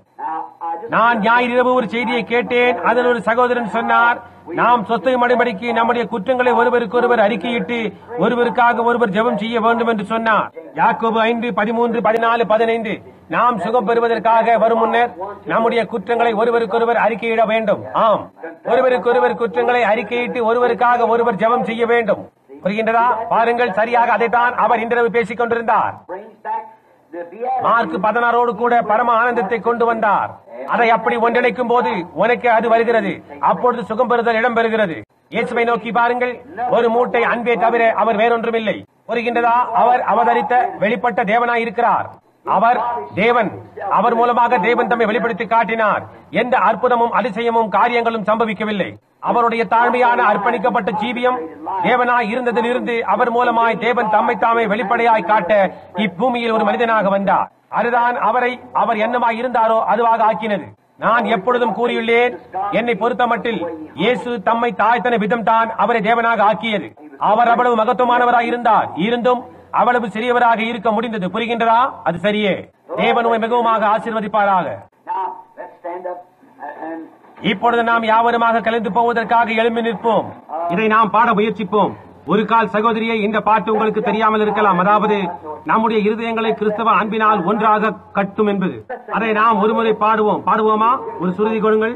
நான் ஞாயிறு ஒரு செய்தியை கேட்டேன். அதில் ஒரு சகோதரன் சொன்னார், நாம் சொத்தை மடிமடிக்கு நம்முடைய குற்றங்களை ஒருவருக்கு ஒருவர் அறிக்கையிட்டு ஒருவருக்காக ஒருவர் ஜெபம் செய்ய வேண்டும் என்று சொன்னார். யாக்கோபு 5:13-14-15 நாம் சுகம் பெறுவதற்காக வரும் முன்னர் நம்முடைய குற்றங்களை ஒருவருக்கொருவர் அறிக்கையிட வேண்டும். ஆம், ஒருவருக்கொருவர் குற்றங்களை அறிக்கையிட்டு ஒருவருக்காக ஒருவர் ஜெபம் செய்ய வேண்டும். புரிகின்றதா? பாருங்கள், சரியாக அதைத்தான் அவர் இன்றைய பேசிக் கொண்டிருந்தார். மார்க் 16 கூட பரம ஆனந்தத்தை கொண்டு வந்தார். அதை அப்படி ஒன்றிணைக்கும் போது உனக்கு அது வருகிறது. அப்பொழுது சுகம் பெறுதல் இடம் பெறுகிறது. இயேசுவை நோக்கி பாருங்கள். ஒரு மூட்டை அன்பே தவிர அவர் வேறொன்றுமில்லை. புரிகின்றதா? அவர் அவதரித்த வெளிப்பட்ட தேவனாய் இருக்கிறார். அவர் தேவன். அவர் மூலமாக தேவன் தம்மை வெளிப்படுத்தி காட்டினார். எந்த அற்புதமும் அதிசயமும் காரியங்களும் சம்பவிக்கவில்லை. அவருடைய தாழ்மையான அர்ப்பணிக்கப்பட்ட ஜீவியம் தேவனாய் இருந்ததில் இருந்து அவர் மூலமாய் தேவன் தம்மை தாமே வெளிப்படையாய் காட்ட இப்பூமியில் ஒரு மனிதனாக வந்தார். அதுதான் அவரை அவர் என்னமாய் இருந்தாரோ அதுவாக ஆக்கினது. நான் எப்பொழுதும் கூறியுள்ளேன், என்னை பொறுத்த மட்டில் இயேசு தம்மை தாழ்த்தன விதம் தான் அவரை தேவனாக ஆக்கியது. அவர் அவ்வளவு மகத்துவமானவராய் இருந்தார். இருந்தும் அவ்வளவு சிறியவராக இருக்க முடிந்தது. புரிகின்றதா? அது சரியே. தேவன் உம்மை மிகவும் ஆசீர்வதிப்பாராக. இப்பொழுது நாம் யாவருமாக கலந்து போவதற்காக எழும்பி நிற்போம். இதை நாம் பாட முயற்சிப்போம். ஒரு கால் சகோதரியை, இந்த பாட்டு உங்களுக்கு தெரியாமல் இருக்கலாம். அதாவது நம்முடைய இருதயங்களை கிறிஸ்தவ அன்பினால் ஒன்றாக கட்டும் என்பது. அதை நாம் ஒருமுறை பாடுவோம். பாடுவோமா? ஒரு சுருதி கொடுங்கள்.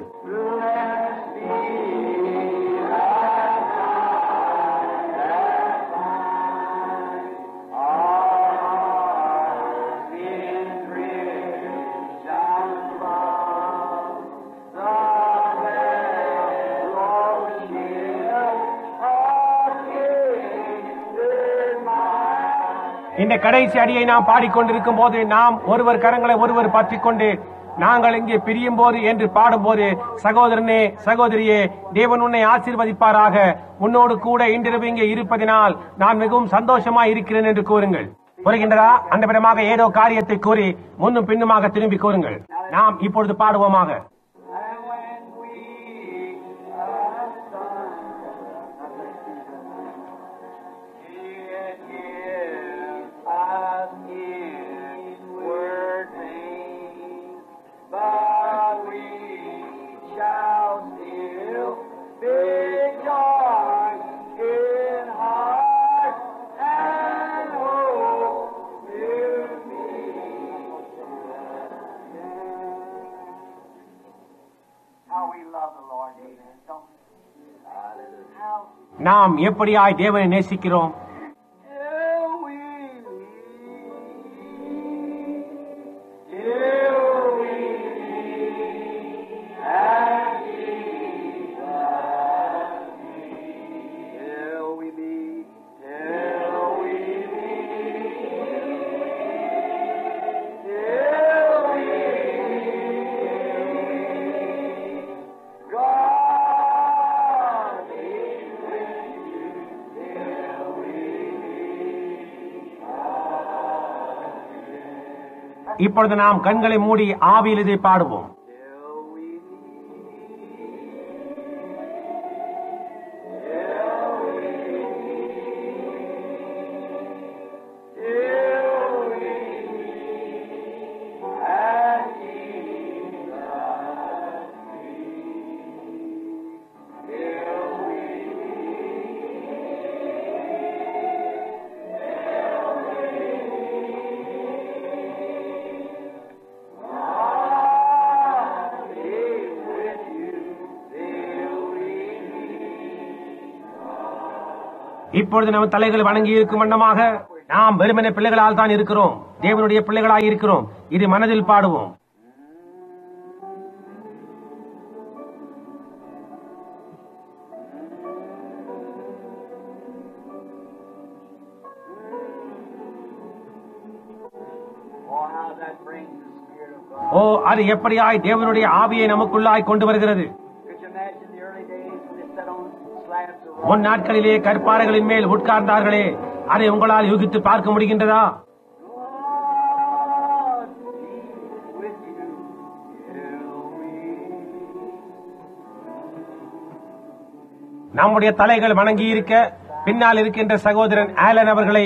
இந்த கடைசி அடியை நாம் பாடிக்கொண்டிருக்கும் போது நாம் ஒருவர் கரங்களை ஒருவர் பற்றிக் கொண்டு நாங்கள் இங்கே பிரியும் போது என்று பாடும்போது, சகோதரனே, சகோதரியே, தேவன் உன்னை ஆசீர்வதிப்பாராக. உன்னோடு கூட இன்றிரவு இங்கே இருப்பதினால் நான் மிகவும் சந்தோஷமாய் இருக்கிறேன் என்று கூறுங்கள். புரிகின்றதா? அந்த விதமாக ஏதோ காரியத்தை கூறி முன்னும் பின்னுமாக திரும்பி கூறுங்கள். நாம் இப்பொழுது பாடுவோமாக. நாம் எப்படியாய் தேவனை நேசிக்கிறோம். இப்பொழுது நாம் கண்களை மூடி ஆவியில் இதை பாடுவோம். இப்பொழுது நம்ம தலைகள் வணங்கி இருக்கும் வண்ணமாக நாம் வெறுமனே பிள்ளைகளால் தான் இருக்கிறோம், தேவனுடைய பிள்ளைகளாய் இருக்கிறோம். இது மனதில் பாடுவோம். ஓ, அது எப்படியாய் தேவனுடைய ஆவியை நமக்குள்ளாய் கொண்டு வருகிறது. முன் நாட்களிலே கற்பாறைகளின் மேல் உட்கார்ந்தார்களே, அதை உங்களால் யூகித்து பார்க்க முடிகின்றதா? நம்முடைய தலைகள் வணங்கி இருக்க பின்னால் இருக்கின்ற சகோதரன் ஆலன் அவர்களை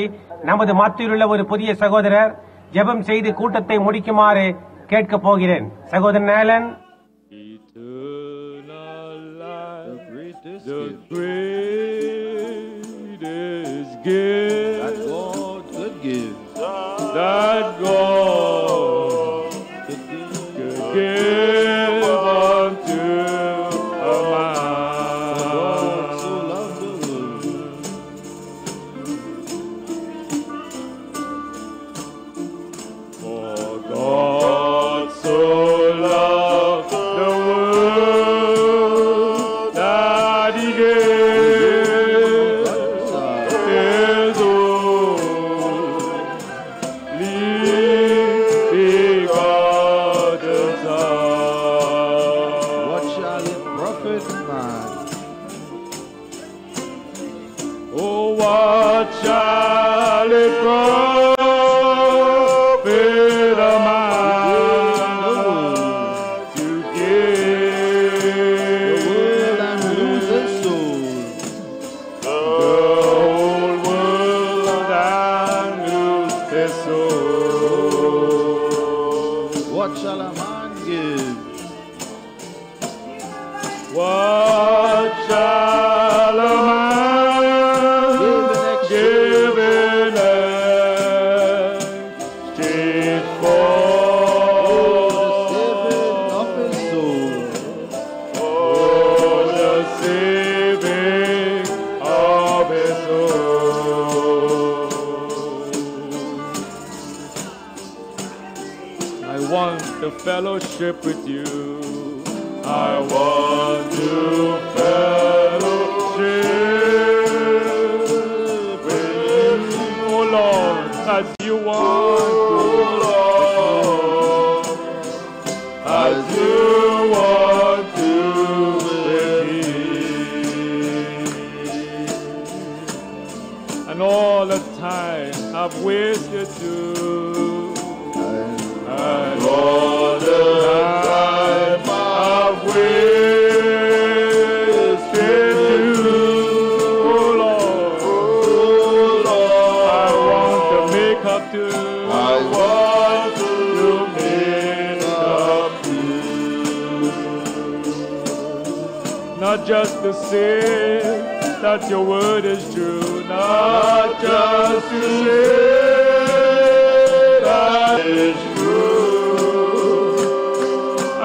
நமது மத்தியில் உள்ள ஒரு புதிய சகோதரர் ஜெபம் செய்து கூட்டத்தை முடிக்குமாறு கேட்கப் போகிறேன். சகோதரன் Alan. The greatest gift that God could give, that God could give unto a man. God so loved the world. For God so loved the world that He gave His only begotten Son. What shall it profit man? Oh, what shall it profit a man to give The world and lose his soul. the whole world and lose his soul? What shall a man give? What shall a man give in exchange for The saving of his soul. the saving of his soul? I want to fellowship with you. I want to fellowship with you, oh Lord, as you want to, Lord, as you want to with me. And all the time I've wasted too. And all the time I've wasted too, oh Lord, I want to make up to, I want to make up to, not just to say that your word is true, not just to say that is true.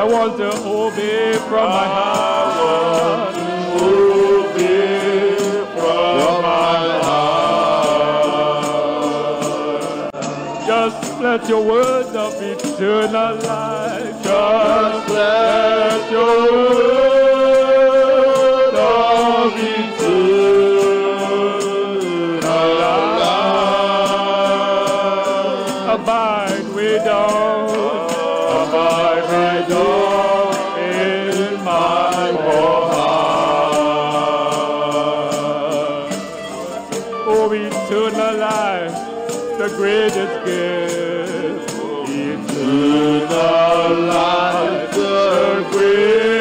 I want to obey from my heart. Obey from let your words of eternal life. Just let your word of eternal life Abide way down in my heart. Oh, eternal life, the greatest gift. eternal life, the greatest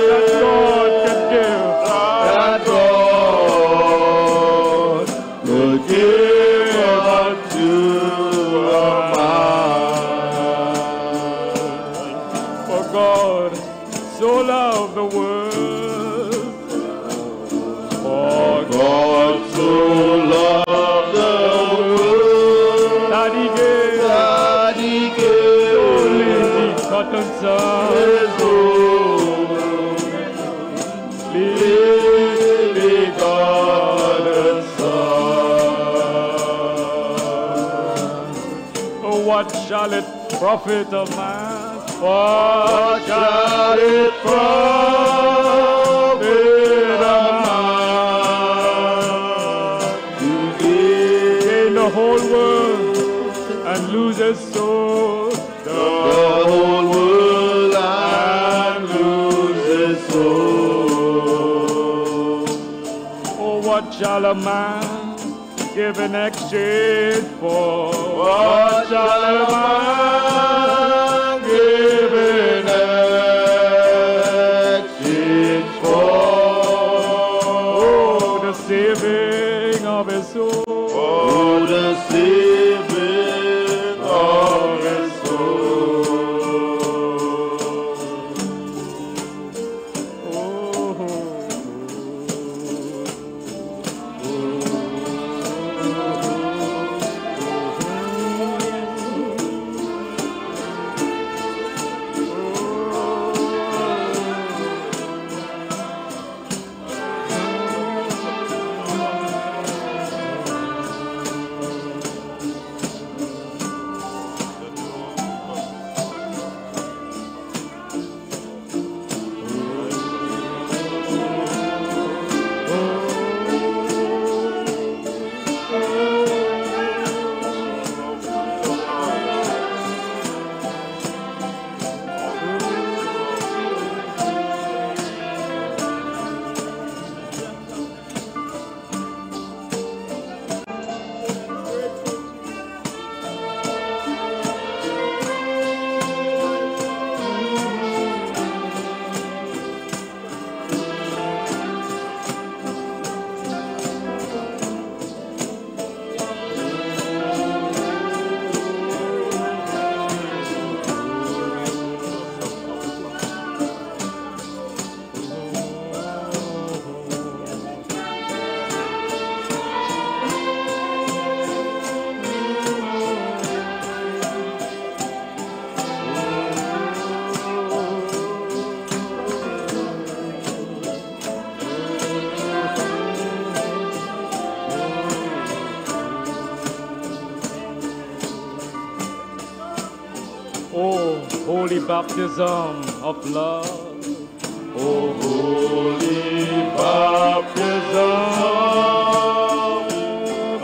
that God can give. that God could give unto a man. For God so loved the world, for God so loved the world that He gave that He gave only begotten Son, His only begotten Son. Oh, what shall it profit a man? What Shall it profit a man to gain gain the whole world and lose his soul? the whole world and lose his soul? Oh, what shall a man give in exchange for? What shall a man give in exchange for? Oh, the saving of his soul. Oh, the saving of his soul. Oh, holy baptism of love. Oh, holy baptism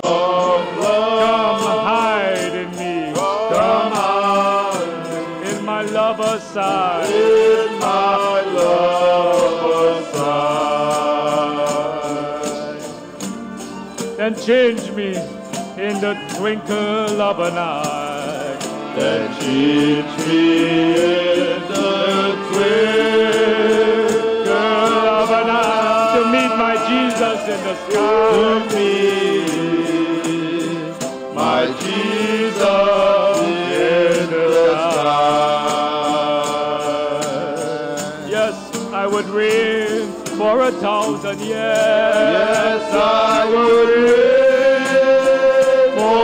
of love. Come hide in me. Come hide in my lover's side. in my lover's side. Then change me in the twinkle of an eye. Then change me in the twinkle Of an eye to meet my Jesus in the to sky. meet my Jesus in the sky. Yes, I would reign for 1,000 years. Yes, I would reign for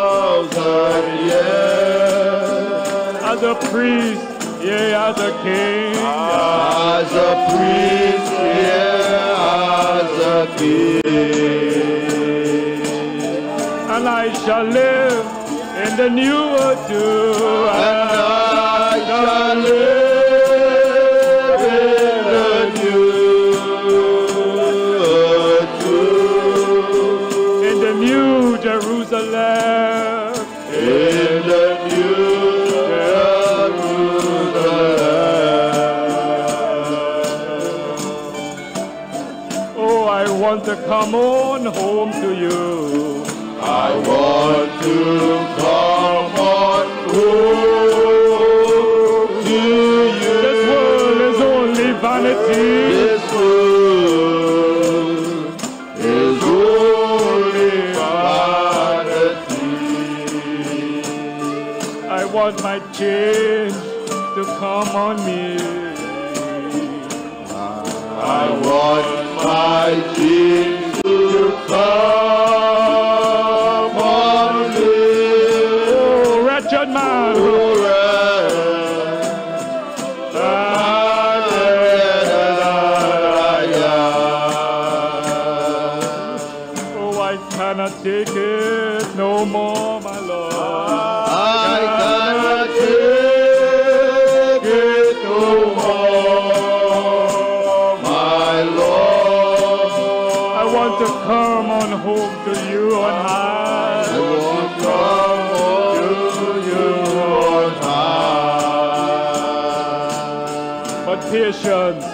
1,000 years. As a priest, yea, as a king. As a priest, yeah, as a king. and a newer too, and I shall live in the new too. in the new Jerusalem, In the new Jerusalem. oh, I want to come on home to you. I want to come on home to you. This world is only vanity. This world is only vanity. I want my change to come on me. I want my dreams to come on me. Oh, wretched man. Oh, I cannot take it no more, my Lord. I cannot take it no more, my Lord. I want to come on home to you on high. I want to come home to you on high. But patience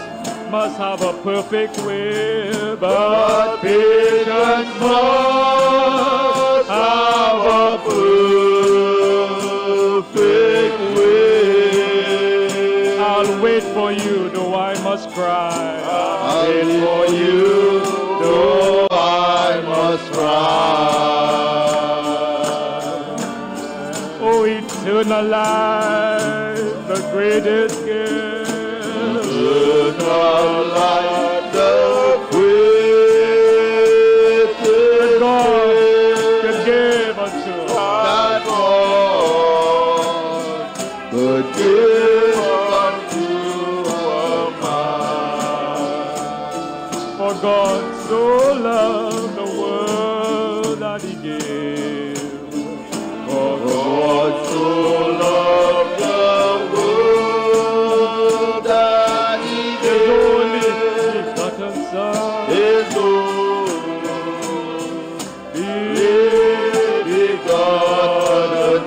must have a perfect way. But patience must have a perfect way. I'll wait for you, though I must cry. I'll wait for you, though I must cry. Oh, eternal life, the greatest gift. Eternal life, the greatest God gift can give unto us. that God could give unto a man. For God so loved the world that he gave. For God so loved the world that He His only gave begotten Son. His only begotten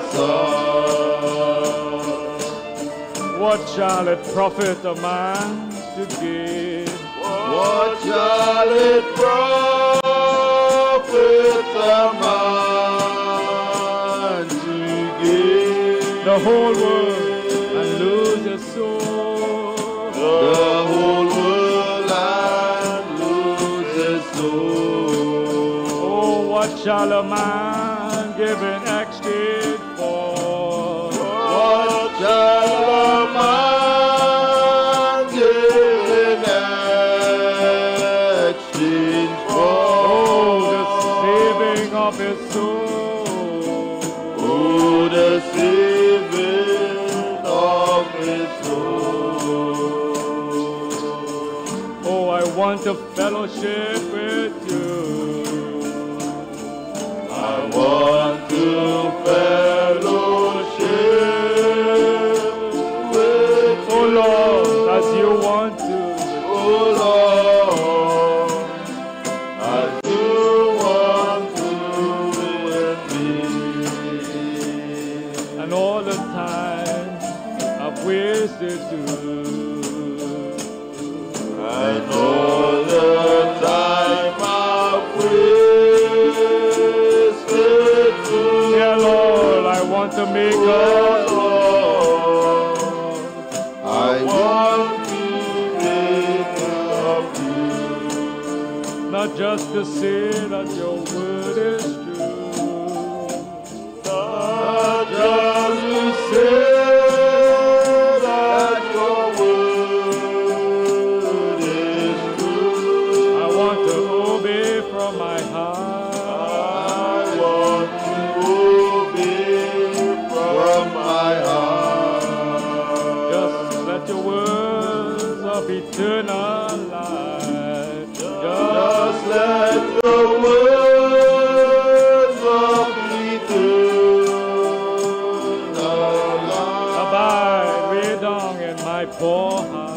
Son. What shall it profit a man to gain? What shall it profit a man to gain The whole world and lose his soul. the whole world and lose his soul? Oh, what shall a man give in exchange for? What shall a man give in exchange for? Oh, the saving of his soul. Oh, the saving of his soul. Oh, I want to fellowship with you. I want to fellowship with Oh, Lord, as you want to. oh Lord, as you want to with me. And all the time I've wasted too. And all the time I've wasted too. Dear Lord, I want to make Oh up. Lord, I want to make up you. Not just to say that your word is true. Not just to say that your word is true. I want to obey from my heart. I want to obey from my heart. Just let your words of eternal life. Just let the words of eternal poor heart.